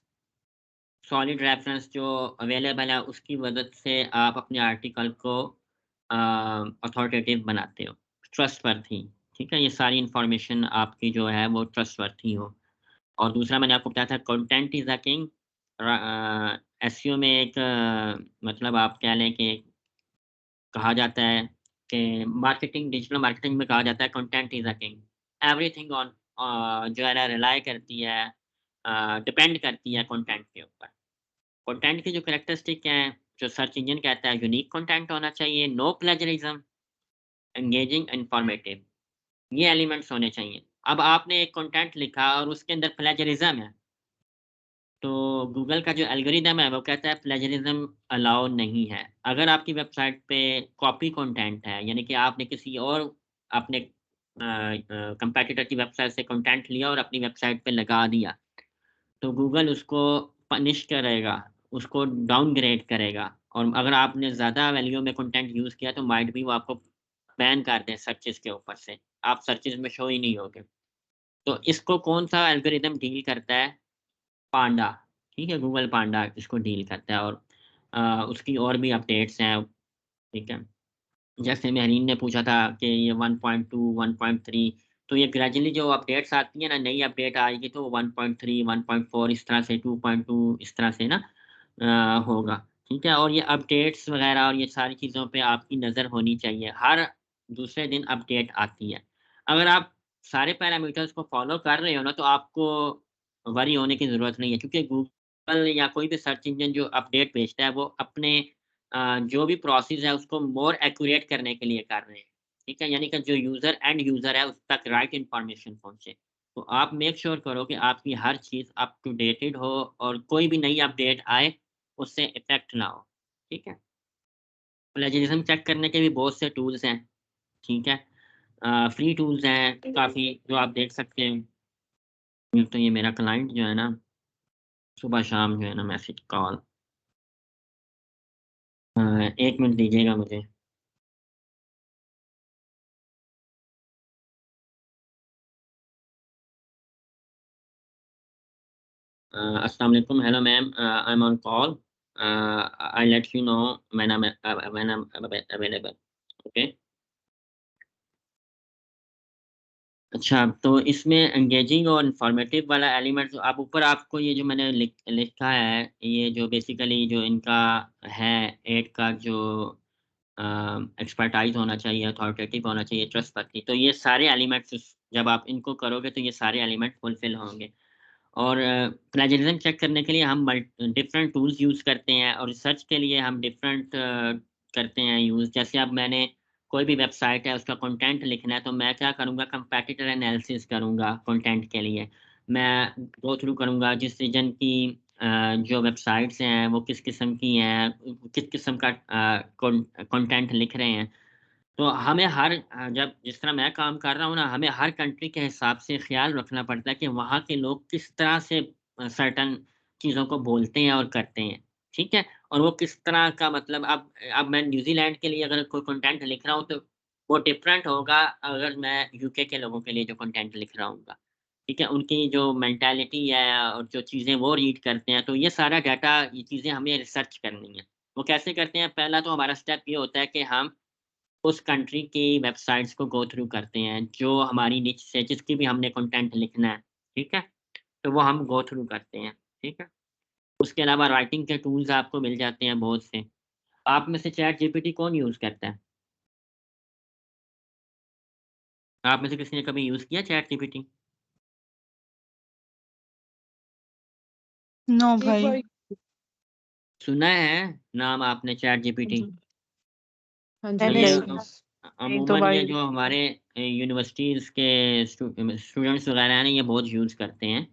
solid reference जो अवेलेबल है उसकी मदद से आप अपने आर्टिकल को अथॉरिटेटिव बनाते हो, ट्रस्टवर्थी। ठीक है? ये सारी इन्फॉर्मेशन आपकी जो है वो ट्रस्टवर्थी हो। और दूसरा मैंने आपको बताया था content is a king. SEO में एक मतलब आप कह लें कि कहा जाता है कि मार्केटिंग, डिजिटल मार्केटिंग में कहा जाता है content is a king. Everything on जो है ना रिलाय करती है, डिपेंड करती है कंटेंट के ऊपर। कंटेंट की जो कैरेक्टरिस्टिक हैं, जो सर्च इंजन कहता है, यूनिक कंटेंट होना चाहिए, नो प्लेजरिज्म, एंगेजिंग, इन्फॉर्मेटिव, ये एलिमेंट्स होने चाहिए। अब आपने एक कंटेंट लिखा और उसके अंदर प्लेजरिज्म है, तो गूगल का जो एल्गोरिदम है वो कहता है प्लेजरिज्म अलाउ नहीं है। अगर आपकी वेबसाइट पे कॉपी कंटेंट है, यानी कि आपने किसी और अपने कंपैटिटर की वेबसाइट से कंटेंट लिया और अपनी वेबसाइट पे लगा दिया, तो गूगल उसको पनिश करेगा, उसको डाउनग्रेड करेगा, और अगर आपने ज़्यादा वैल्यू में कंटेंट यूज़ किया तो माइट भी वो आपको बैन कर दें सर्चेज़ के ऊपर से, आप सर्चेज़ में शो ही नहीं होगे। तो इसको कौन-सा एल्गोरिदम डील करता है? पांडा, ठीक है? गूगल पांडा इसको डील करता है, और उसकी और भी अपडेट्स हैं, ठीक है? जैसे मेहरीन ने पूछा था कि ये 1.2, 1.3, तो ये ग्रेजुअली जो अपडेट्स आती हैं ना, नई अपडेट आएगी तो 1.3, 1.4 इस तरह से, 2.2 इस तरह से ना होगा, ठीक है? और ये अपडेट्स वगैरह और ये सारी चीज़ों पे आपकी नज़र होनी चाहिए, हर दूसरे दिन अपडेट आती है। अगर आप सारे पैरामीटर्स को फ़ॉलो कर रहे हो ना, तो आपको वरी होने की ज़रूरत नहीं है, क्योंकि गूगल या कोई भी सर्च इंजन जो अपडेट भेजता है, वो अपने जो भी प्रोसेस है उसको मोर एक्यूरेट करने के लिए कर रहे हैं, ठीक है? यानी कि जो एंड यूज़र है उस तक राइट इन्फॉर्मेशन पहुँचे। तो आप मेक श्योर करो कि आपकी हर चीज़ अप टू डेटेड हो और कोई भी नई अपडेट आए, उससे इफ़ेक्ट ना हो, ठीक है? प्लेजरिज़्म चेक करने के भी बहुत से टूल्स हैं, ठीक है? फ्री टूल्स हैं काफ़ी जो आप देख सकते हैं। तो ये मेरा क्लाइंट जो है ना, सुबह-शाम जो है ना मैसेज कॉल 1 मिनट दीजिएगा मुझे। अस्सलाम वालेकुम, hello ma'am, I am on call, I let you know when I am available, okay? अच्छा, तो इसमें एंगेजिंग और इन्फॉर्मेटिव वाला एलिमेंट जो आप ऊपर आपको ये जो मैंने लिखा है, ये जो बेसिकली जो इनका है, ऐड का जो एक्सपर्टाइज़ होना चाहिए, अथॉरिटेटिव होना चाहिए, ट्रस्टवर्थी, तो ये सारे एलिमेंट्स जब आप इनको करोगे तो ये सारे एलिमेंट फुलफ़िल होंगे। और प्लेजरिज्म चेक करने के लिए हम डिफरेंट टूल्स यूज़ करते हैं, और रिसर्च के लिए हम डिफरेंट करते हैं यूज़। जैसे अब मैंने कोई भी वेबसाइट है, उसका कंटेंट लिखना है, तो मैं क्या करूँगा, कंपैटिटर एनालिसिस करूँगा कंटेंट के लिए। मैं गो थ्रू करूँगा जिस रीजन की जो वेबसाइट्स हैं वो किस किस्म की हैं, किस किस्म का कंटेंट लिख रहे हैं। तो हमें जब जिस तरह मैं काम कर रहा हूँ ना, हमें हर कंट्री के हिसाब से ख़्याल रखना पड़ता है कि वहाँ के लोग किस तरह से सर्टेन चीज़ों को बोलते हैं और करते हैं, ठीक है? और वो किस तरह का, मतलब अब मैं न्यूज़ीलैंड के लिए अगर कोई कंटेंट लिख रहा हूँ, तो वो डिफरेंट होगा अगर मैं यूके के लोगों के लिए जो कंटेंट लिख रहा हूँगा, ठीक है? उनकी जो मेंटालिटी है और जो चीज़ें वो रीड करते हैं, तो ये सारा डाटा, ये चीज़ें हमें रिसर्च करनी है। वो कैसे करते हैं? पहला तो हमारा स्टेप ये होता है कि हम उस कंट्री की वेबसाइट्स को गो थ्रू करते हैं, जो हमारी निच से जिसकी भी हमने कंटेंट लिखना है, ठीक है? तो वो हम गो थ्रू करते हैं, ठीक है? उसके अलावा राइटिंग के टूल्स आपको मिल जाते हैं बहुत से। आप में से चैट जीपीटी कौन यूज़ करता है? आप में से किसी ने कभी यूज़ किया चैट जीपीटी? नो एक भाई। बार सुना है नाम आपने चैट जीपीटी? जी, हाँ जी, मैंने ये यस, सुना, यस। एक दो अमूमन बार ये यूज़ जो किया। हमारे यूनिवर्सिटीज़ के स्टूडेंट्स वगैरह हैं ना, ये बहुत यूज़ करते हैं।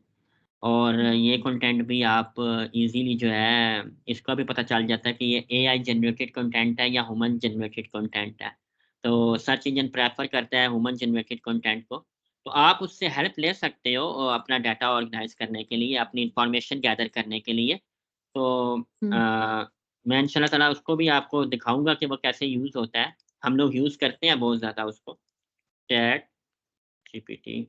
और ये कंटेंट भी आप इज़िली जो है, इसका भी पता चल जाता है कि ये एआई जनरेटेड कंटेंट है या ह्यूमन जनरेटेड कंटेंट है। तो सर्च इंजन प्रेफ़र करता है ह्यूमन जनरेटेड कंटेंट को। तो आप उससे हेल्प ले सकते हो अपना डाटा ऑर्गेनाइज़ करने के लिए, अपनी इन्फॉर्मेशन गैदर करने के लिए। तो हुँ। मैं इंशाल्लाह ताला उसको भी आपको दिखाऊँगा कि वो कैसे यूज़ होता है। हम लोग यूज़ करते हैं बहुत ज़्यादा उसको, चैट जीपीटी।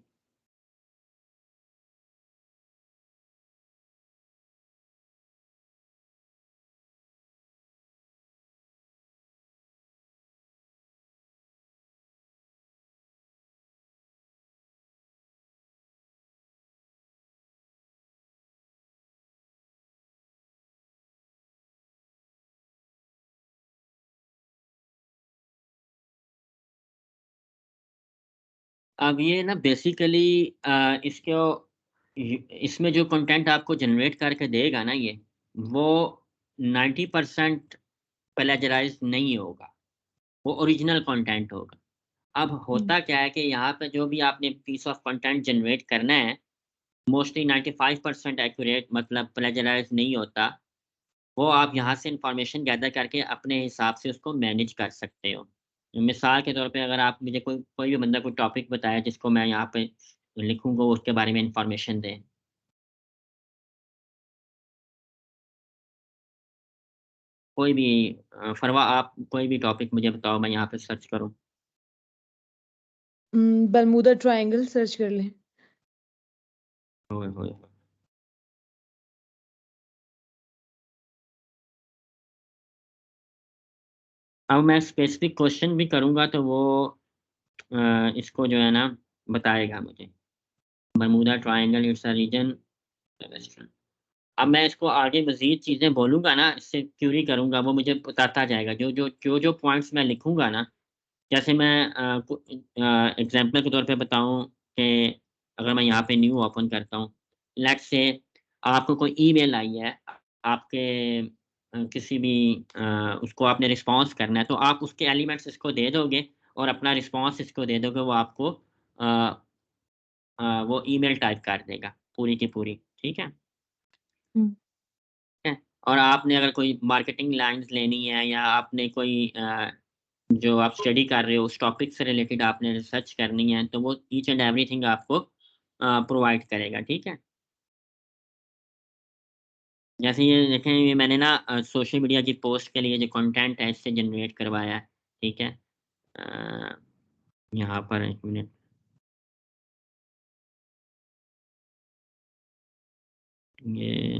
अब ये ना बेसिकली इसको इसमें जो कंटेंट आपको जनरेट करके देगा ना ये, वो 90% प्लेजराइज़ नहीं होगा, वो ओरिजिनल कंटेंट होगा। अब हुँ। होता क्या है कि यहाँ पे जो भी आपने पीस ऑफ कंटेंट जनरेट करना है, मोस्टली 95% एक्यूरेट, मतलब प्लेजराइज़ नहीं होता। वो आप यहाँ से इन्फॉर्मेशन गैदर करके अपने हिसाब से उसको मैनेज कर सकते हो। मिसाल के तौर पे अगर आप मुझे कोई कोई भी बंदा कोई टॉपिक बताए जिसको मैं यहाँ पे लिखूँगा, उसके बारे में इन्फॉर्मेशन दें। कोई भी फरवा, आप कोई भी टॉपिक मुझे बताओ, मैं यहाँ पे सर्च करूँ। बरमूदा ट्रायंगल सर्च कर लें। ओए होए! अब मैं स्पेसिफिक क्वेश्चन भी करूँगा तो वो इसको जो है ना बताएगा मुझे। Bermuda triangle it's a region. अब मैं इसको आगे मज़ीद चीज़ें बोलूँगा ना, इससे क्यूरी करूँगा, वो मुझे बताता जाएगा। जो पॉइंट्स मैं लिखूँगा ना, जैसे मैं एग्ज़ाम्पल के तौर पे बताऊँ कि अगर मैं यहाँ पे न्यू ओपन करता हूँ, लेट्स से आपको कोई ईमेल आई है, आपके किसी भी उसको आपने रिस्पॉन्स करना है, तो आप उसके एलिमेंट्स इसको दे दोगे और अपना रिस्पॉन्स इसको दे दोगे, वो आपको वो ईमेल टाइप कर देगा पूरी की पूरी, ठीक है? हुँ। है। और आपने अगर कोई मार्केटिंग लाइन्स लेनी है या आपने कोई जो आप स्टडी कर रहे हो उस टॉपिक से रिलेटेड आपने रिसर्च करनी है, तो वो ईच एंड एवरीथिंग आपको प्रोवाइड करेगा, ठीक है? जैसे ये देखें, ये मैंने ना सोशल मीडिया की पोस्ट के लिए जो कंटेंट है इससे जनरेट करवाया है, ठीक है? अ, यहाँ पर 1 मिनट। ये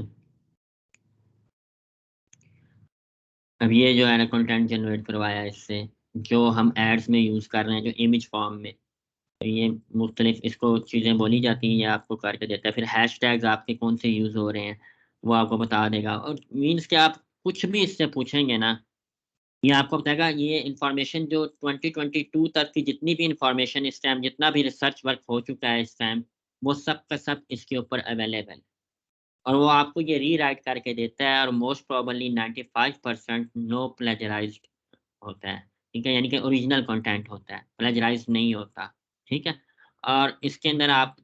अब ये जो है ना कंटेंट जनरेट करवाया है इससे, जो हम एड्स में यूज़ कर रहे हैं, जो इमेज फॉर्म में। तो ये मुख्तलिफ इसको चीज़ें बोली जाती हैं, ये आपको करके देता है। फिर हैशटैग्स आपके कौन से यूज़ हो रहे हैं, वो आपको बता देगा। और मीन्स कि आप कुछ भी इससे पूछेंगे ना, ये आपको बताएगा। ये इन्फॉर्मेशन जो 2022 तक की जितनी भी इन्फॉर्मेशन इस टाइम, जितना भी रिसर्च वर्क हो चुका है इस टाइम, वो सब का सब इसके ऊपर अवेलेबल, और वो आपको ये रीराइट करके देता है, और मोस्ट प्रोबेबली 95% नो प्लेजराइज्ड होता है, ठीक है? यानी कि ओरिजिनल कंटेंट होता है, प्लेजराइज़ नहीं होता, ठीक है? और इसके अंदर आप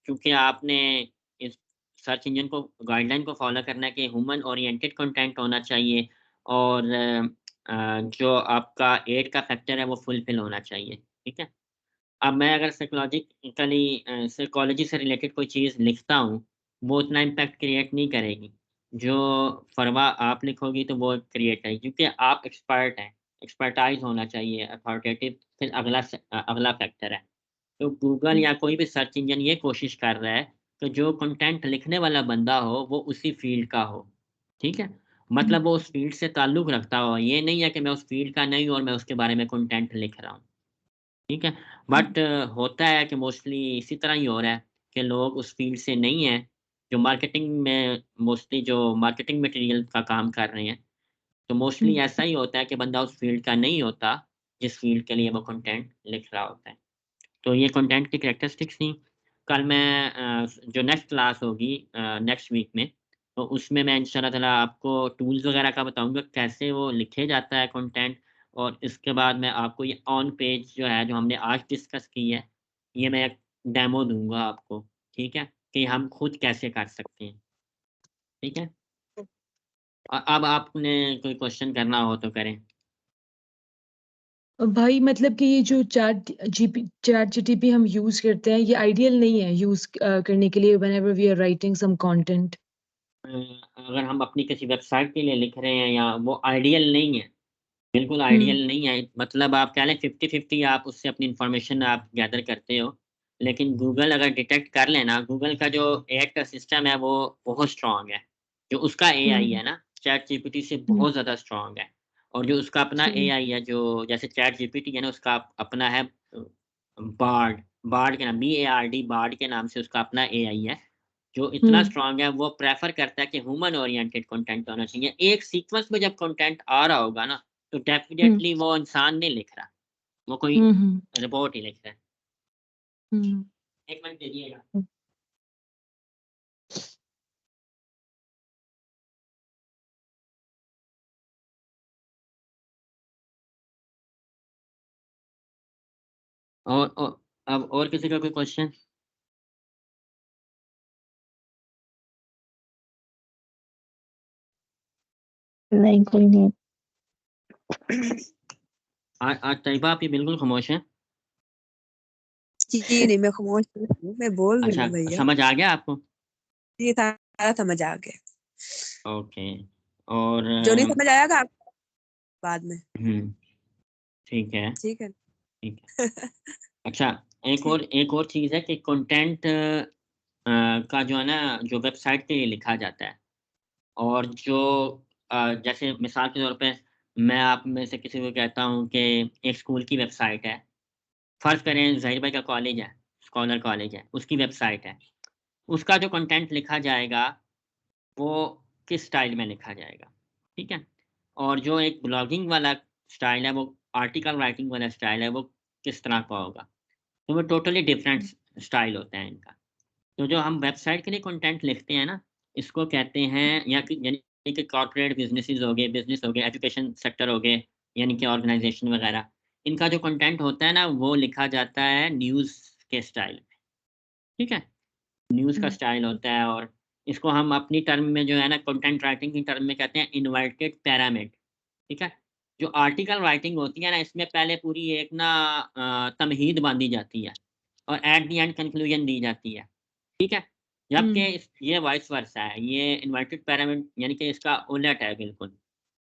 चूँकि आपने इस सर्च इंजन को गाइडलाइन को फ़ॉलो करना है कि ह्यूमन ओरिएंटेड कंटेंट होना चाहिए, और जो आपका एड का फैक्टर है वो फुलफ़िल होना चाहिए, ठीक है? अब मैं अगर साइकोलॉजी से रिलेटेड कोई चीज़ लिखता हूँ, वो उतना इम्पैक्ट क्रिएट नहीं करेगी। जो फ़रवा आप लिखोगी तो वो क्रिएट करेगी, क्योंकि आप एक्सपर्ट हैं, एक्सपर्टाइज़ होना चाहिए, अथॉरिटेटिव फिर अगला फैक्टर है। तो गूगल या कोई भी सर्च इंजन ये कोशिश कर रहा है कि जो कंटेंट लिखने वाला बंदा हो, वो उसी फ़ील्ड का हो, ठीक है? मतलब वो उस फ़ील्ड से ताल्लुक़ रखता हो, ये नहीं है कि मैं उस फ़ील्ड का नहीं हूँ और मैं उसके बारे में कंटेंट लिख रहा हूँ। ठीक है? बट होता है कि मोस्टली इसी तरह ही हो रहा है कि लोग उस फ़ील्ड से नहीं हैं, जो मार्केटिंग में मोस्टली जो मार्केटिंग मटीरियल का काम कर रहे हैं, तो मोस्टली ऐसा ही होता है कि बंदा उस फ़ील्ड का नहीं होता, जिस फ़ील्ड के लिए वो कंटेंट लिख रहा होता है। तो ये कंटेंट की कैरेक्टरिस्टिक्स थी। कल मैं जो नेक्स्ट क्लास होगी नेक्स्ट वीक में, तो उसमें मैं इंशाल्लाह ताला आपको टूल्स वगैरह का बताऊँगा, कैसे वो लिखे जाता है कंटेंट, और इसके बाद मैं आपको ये ऑन पेज जो है, जो हमने आज डिस्कस की है, ये मैं एक डेमो दूँगा आपको, ठीक है? कि हम खुद कैसे कर सकते हैं, ठीक है? अब आपने कोई क्वेश्चन करना हो तो करें। भाई मतलब कि ये जो चैट जीटीपी हम यूज़ करते हैं, ये आइडियल नहीं है यूज़ करने के लिए whenever we are writing some content. अगर हम अपनी किसी वेबसाइट के लिए लिख रहे हैं, या वो आइडियल नहीं है, बिल्कुल हुँ, आइडियल नहीं है, मतलब आप कह लें 50-50 आप उससे अपनी इन्फॉर्मेशन आप गैदर करते हो। लेकिन गूगल अगर डिटेक्ट कर लेना, गूगल का जो एआई का सिस्टम है वो बहुत स्ट्रॉन्ग है। जो उसका एआई हुँ, है ना, चैट जीपीटी से हुँ, बहुत ज़्यादा स्ट्रॉन्ग है। और जो उसका अपना जी, एआई है, जो जैसे चैट जीपीटी है ना, उसका अपना है बार्ड, बार्ड के नाम BARD, बार्ड के नाम से उसका अपना एआई है। जो इतना हुँ, स्ट्रॉन्ग है, वो प्रेफ़र करता है कि ह्यूमन ओरिएंटेड कंटेंट होना चाहिए। एक सीक्वेंस में जब कंटेंट आ रहा होगा ना, तो हुँ, डेफ़िनेटली वो इंसान नहीं लिख रहा, वो कोई हुँ, हुँ, रिपोर्ट ही लिख रहा है। हुँ, 1 मिनट दीजिएगा। हुँ। और अब और किसी का कोई क्वेश्चन? नहीं, कोई नहीं। आज तैयबा आप ये बिल्कुल खामोश हैं। जी, नहीं मैं खामोश नहीं हूँ, मैं बोल रही अच्छा, हूँ भैया। समझ आ गया आपको? ये सारा समझ आ गया। ओके। और जो नहीं समझ आएगा आप बाद में, हुँ, ठीक है, ठीक है? ठीक है। अच्छा, ठीक। एक और चीज़ है कि कंटेंट का जो है ना, जो वेबसाइट के लिए लिखा जाता है, और जो जैसे मिसाल के तौर पे मैं आप में से किसी को कहता हूँ कि एक स्कूल की वेबसाइट है। फ़र्ज़ करें ज़ाहिर भाई का कॉलेज है, स्कॉलर कॉलेज है, उसकी वेबसाइट है। उसका जो कंटेंट लिखा जाएगा, वो किस स्टाइल में लिखा जाएगा, ठीक है? और जो एक ब्लॉगिंग वाला स्टाइल है, वो आर्टिकल राइटिंग वाला स्टाइल है, वो किस तरह का होगा। तो वो टोटली डिफरेंट स्टाइल होते हैं इनका। तो जो हम वेबसाइट के लिए कंटेंट लिखते हैं ना, इसको कहते हैं, या कि यानी कि कॉर्पोरेट बिज़नेस हो गए, एजुकेशन सेक्टर हो गए, यानी कि ऑर्गनाइज़ेशन वगैरह। इनका जो कंटेंट होता है ना, वो लिखा जाता है न्यूज़ के स्टाइल में, ठीक है? न्यूज़ का हुँ, स्टाइल होता है, और इसको हम अपनी टर्म में जो है ना, कंटेंट राइटिंग की टर्म में कहते हैं इन्वर्टेड पिरामिड, ठीक है? जो आर्टिकल राइटिंग होती है ना, इसमें पहले पूरी एक ना तमहीद बाँधी जाती है, और एट द एंड कंक्लूजन दी जाती है, ठीक है? जबकि हुँ, ये वाइस वर्सा है, ये इन्वर्टेड पिरामिड यानी कि इसका उलट है बिल्कुल,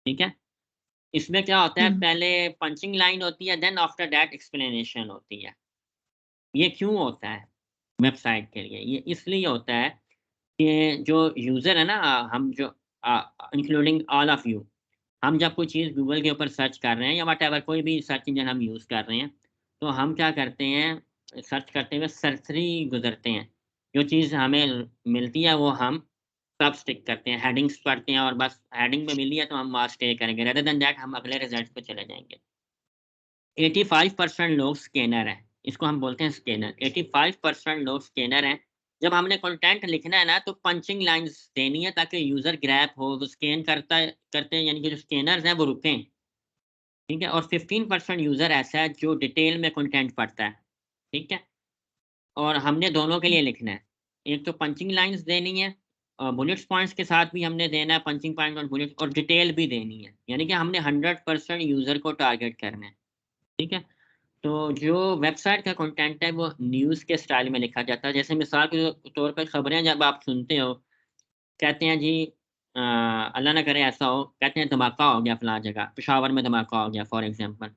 ठीक है? इसमें क्या होता है, हुँ, पहले पंचिंग लाइन होती है, देन आफ्टर दैट एक्सप्लेनेशन होती है। ये क्यों होता है वेबसाइट के लिए? ये इसलिए होता है कि जो यूज़र है ना, हम जो इंक्लूडिंग ऑल ऑफ यू, हम जब कोई चीज़ गूगल के ऊपर सर्च कर रहे हैं, या व्हाटएवर कोई भी सर्च इंजन हम यूज़ कर रहे हैं, तो हम क्या करते हैं, सर्च करते हुए सरसरी गुज़रते हैं। जो चीज़ हमें मिलती है वो हम सब स्टिक करते हैं, हेडिंग्स पढ़ते हैं, और बस हेडिंग में मिली है तो हम वहाँ स्टे करेंगे, रेदर देन दैट हम अगले रिज़ल्ट पे चले जाएँगे। 85% लोग स्कैनर हैं, इसको हम बोलते हैं स्कैनर। 85% लोग स्कैनर हैं। जब हमने कंटेंट लिखना है ना तो पंचिंग लाइन्स देनी है ताकि यूज़र ग्रैब हो, वो स्कैन करते हैं यानी कि जो स्कैनर्स हैं वो रुकें, ठीक है? और 15% यूज़र ऐसा है जो डिटेल में कंटेंट पढ़ता है, ठीक है? और हमने दोनों के लिए लिखना है। एक तो पंचिंग लाइन्स देनी है, बुलेट्स पॉइंट्स के साथ भी हमने देना है पंचिंग पॉइंट और बुलेट, और डिटेल भी देनी है। यानी कि हमने 100% यूज़र को टारगेट करना है, ठीक है? तो जो वेबसाइट का कंटेंट है वो न्यूज़ के स्टाइल में लिखा जाता है। जैसे मिसाल के तौर पर खबरें जब आप सुनते हो, कहते हैं जी अल्लाह ना करे ऐसा हो, कहते हैं धमाका हो गया फलाँ जगह, पेशावर में धमाका हो गया फॉर एग्ज़ाम्पल।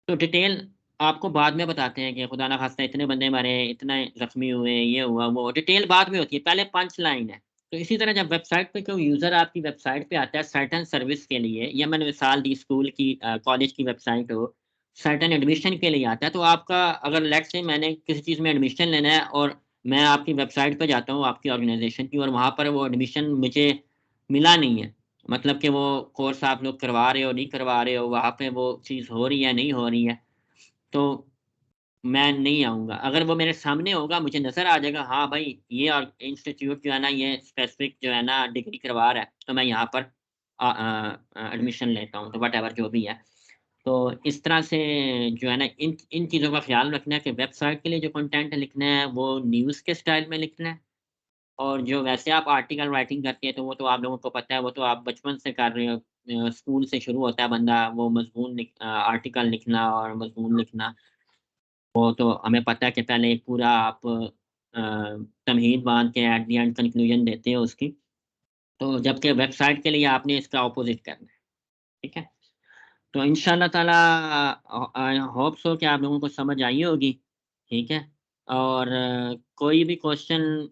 तो डिटेल आपको बाद में बताते हैं कि खुदा ना ख़ास्ता इतने बंदे मरे, इतने ज़ख्मी हुए, ये हुआ, वो डिटेल बाद में होती है, पहले पंच लाइन है। तो इसी तरह जब वेबसाइट पे कोई यूज़र आपकी वेबसाइट पे आता है सर्टेन सर्विस के लिए, या मैंने मिसाल दी स्कूल की, कॉलेज की वेबसाइट हो, सर्टेन एडमिशन के लिए आता है, तो आपका अगर लेट्स से मैंने किसी चीज़ में एडमिशन लेना है और मैं आपकी वेबसाइट पे जाता हूँ, आपकी ऑर्गनाइज़ेशन की, और वहाँ पर वो एडमिशन मुझे मिला नहीं है। मतलब कि वो कोर्स आप लोग करवा रहे हो, नहीं करवा रहे हो, वहाँ पे वो चीज़ हो रही है, नहीं हो रही है, तो मैं नहीं आऊँगा। अगर वो मेरे सामने होगा, मुझे नज़र आ जाएगा, हाँ भाई, ये इंस्टीट्यूट जो है ना, ये स्पेसिफ़िक जो है ना डिग्री करवा रहा है, तो मैं यहाँ पर एडमिशन लेता हूँ, तो व्हाटएवर जो भी है। तो इस तरह से जो है ना, इन इन चीज़ों का ख़्याल रखना है कि वेबसाइट के लिए जो कंटेंट लिखना है, वो न्यूज़ के स्टाइल में लिखना है। और जो वैसे आप आर्टिकल राइटिंग करते हैं, तो वो तो आप लोगों को पता है, वो तो आप बचपन से कर रहे हो। स्कूल से शुरू होता है बंदा, वो आर्टिकल लिखना और मज़मून लिखना। वो तो हमें पता है कि पहले एक पूरा आप तमहीद बाँध के एट द एंड कंक्लूजन देते हो उसकी। तो जबकि वेबसाइट के लिए आपने इसका ऑपोज़िट करना है, ठीक है? तो इंशाअल्लाह ताला आई होप सो कि आप लोगों को समझ आई होगी, ठीक है? और कोई भी क्वेश्चन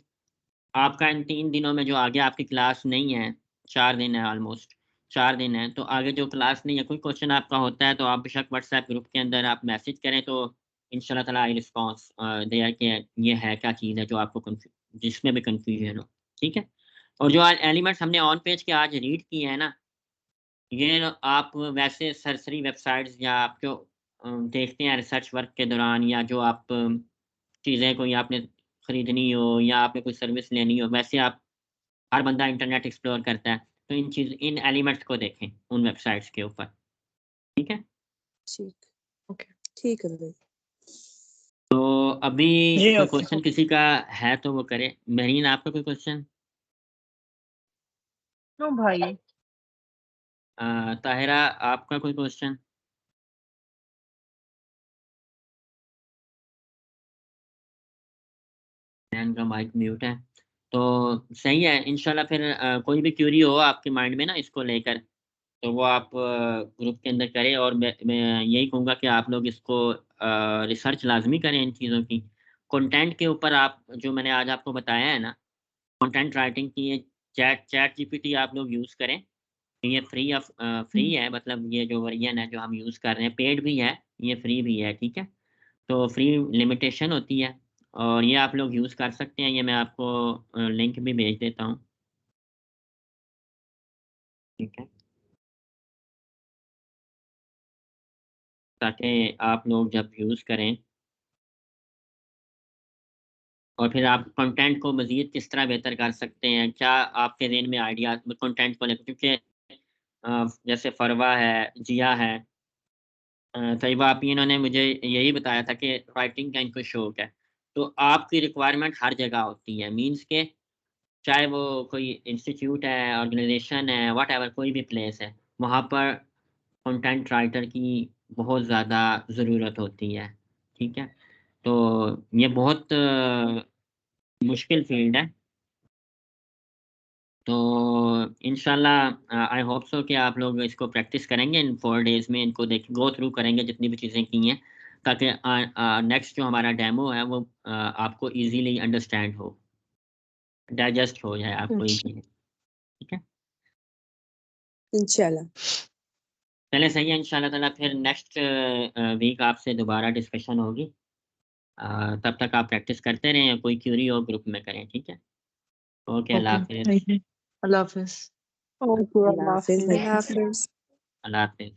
आपका इन 3 दिनों में जो आगे आपकी क्लास नहीं है, 4 दिन है ऑलमोस्ट, 4 दिन है, तो आगे जो क्लास नहीं है, कोई क्वेश्चन आपका होता है, तो आप बेशक व्हाट्सएप ग्रुप के अंदर आप मैसेज करें, तो इंशाल्लाह ताला आई रिस्पॉन्स देयर कि ये है, क्या चीज़ है जो आपको जिसमें भी कन्फ्यूजन हो, ठीक है? और जो एलिमेंट्स हमने ऑन पेज के आज रीड किए हैं ना, ये आप वैसे सरसरी वेबसाइट्स या आप जो देखते हैं रिसर्च वर्क के दौरान, या जो आप चीज़ें कोई आपने खरीदनी हो या आपने कोई सर्विस लेनी हो, वैसे आप हर बंदा इंटरनेट एक्सप्लोर करता है, तो इन एलिमेंट्स को देखें उन वेबसाइट्स के ऊपर, ठीक है? ठीक ओके। ठीक है भाई। तो अभी जी कोई ओके। क्वेश्चन किसी का है तो वो करे। मेरीन, आपका कोई क्वेश्चन? नो भाई। ताहिरा, आपका कोई क्वेश्चन? मैन का माइक म्यूट है। तो सही है, इंशाल्लाह फिर कोई भी क्वेरी हो आपके माइंड में ना इसको लेकर, तो वो आप ग्रुप के अंदर करें, और मैं यही कहूँगा कि आप लोग इसको रिसर्च लाज़मी करें इन चीज़ों की। कंटेंट के ऊपर आप जो मैंने आज आपको बताया है ना, कंटेंट राइटिंग की, ये चैट जीपीटी आप लोग यूज़ करें। ये फ्री हुँ। है, मतलब ये जो वर्ज़न है जो हम यूज़ कर रहे हैं, पेड भी है, ये फ्री भी है, ठीक है? तो फ्री लिमिटेशन होती है, और ये आप लोग यूज़ कर सकते हैं। ये मैं आपको लिंक भी भेज देता हूँ, ठीक है? ताकि आप लोग जब यूज़ करें, और फिर आप कंटेंट को मज़ीद किस तरह बेहतर कर सकते हैं, क्या आपके ज़हन में आइडिया कंटेंट को लेकर, क्योंकि जैसे फ़रवा है, जिया है, तैयबा आपी, इन्होंने मुझे यही बताया था कि राइटिंग का इनको शौक है। तो आपकी रिक्वायरमेंट हर जगह होती है, मीन्स के चाहे वो कोई इंस्टीट्यूट है, ऑर्गेनाइज़ेशन है, व्हाटएवर कोई भी प्लेस है, वहाँ पर कंटेंट राइटर की बहुत ज़्यादा ज़रूरत होती है, ठीक है? तो ये बहुत मुश्किल फ़ील्ड है। तो इंशाल्लाह आई होप सो कि आप लोग इसको प्रैक्टिस करेंगे इन 4 डेज़ में, इनको गो थ्रू करेंगे जितनी भी चीज़ें की हैं, ताकि नेक्स्ट जो हमारा डेमो है वो आपको ईज़िली अंडरस्टैंड हो, डाइजेस्ट हो जाए आपको अच्छा। ईज़िली, ठीक है? इंशाल्लाह। चलें, सही है, इंशाल्लाह ताला फिर नेक्स्ट वीक आपसे दोबारा डिस्कशन होगी। तब तक आप प्रैक्टिस करते रहें, कोई क्वेरी हो ग्रुप में करें, ठीक है? ओके, अल्लाह ओके, हाफ़िज़। Thank you. अल्लाह हाफ़िज़। ओके, अल्लाह अल्लाह हाफिज़ हाफिज़। भाई। अल्लाह हाफ़िज़।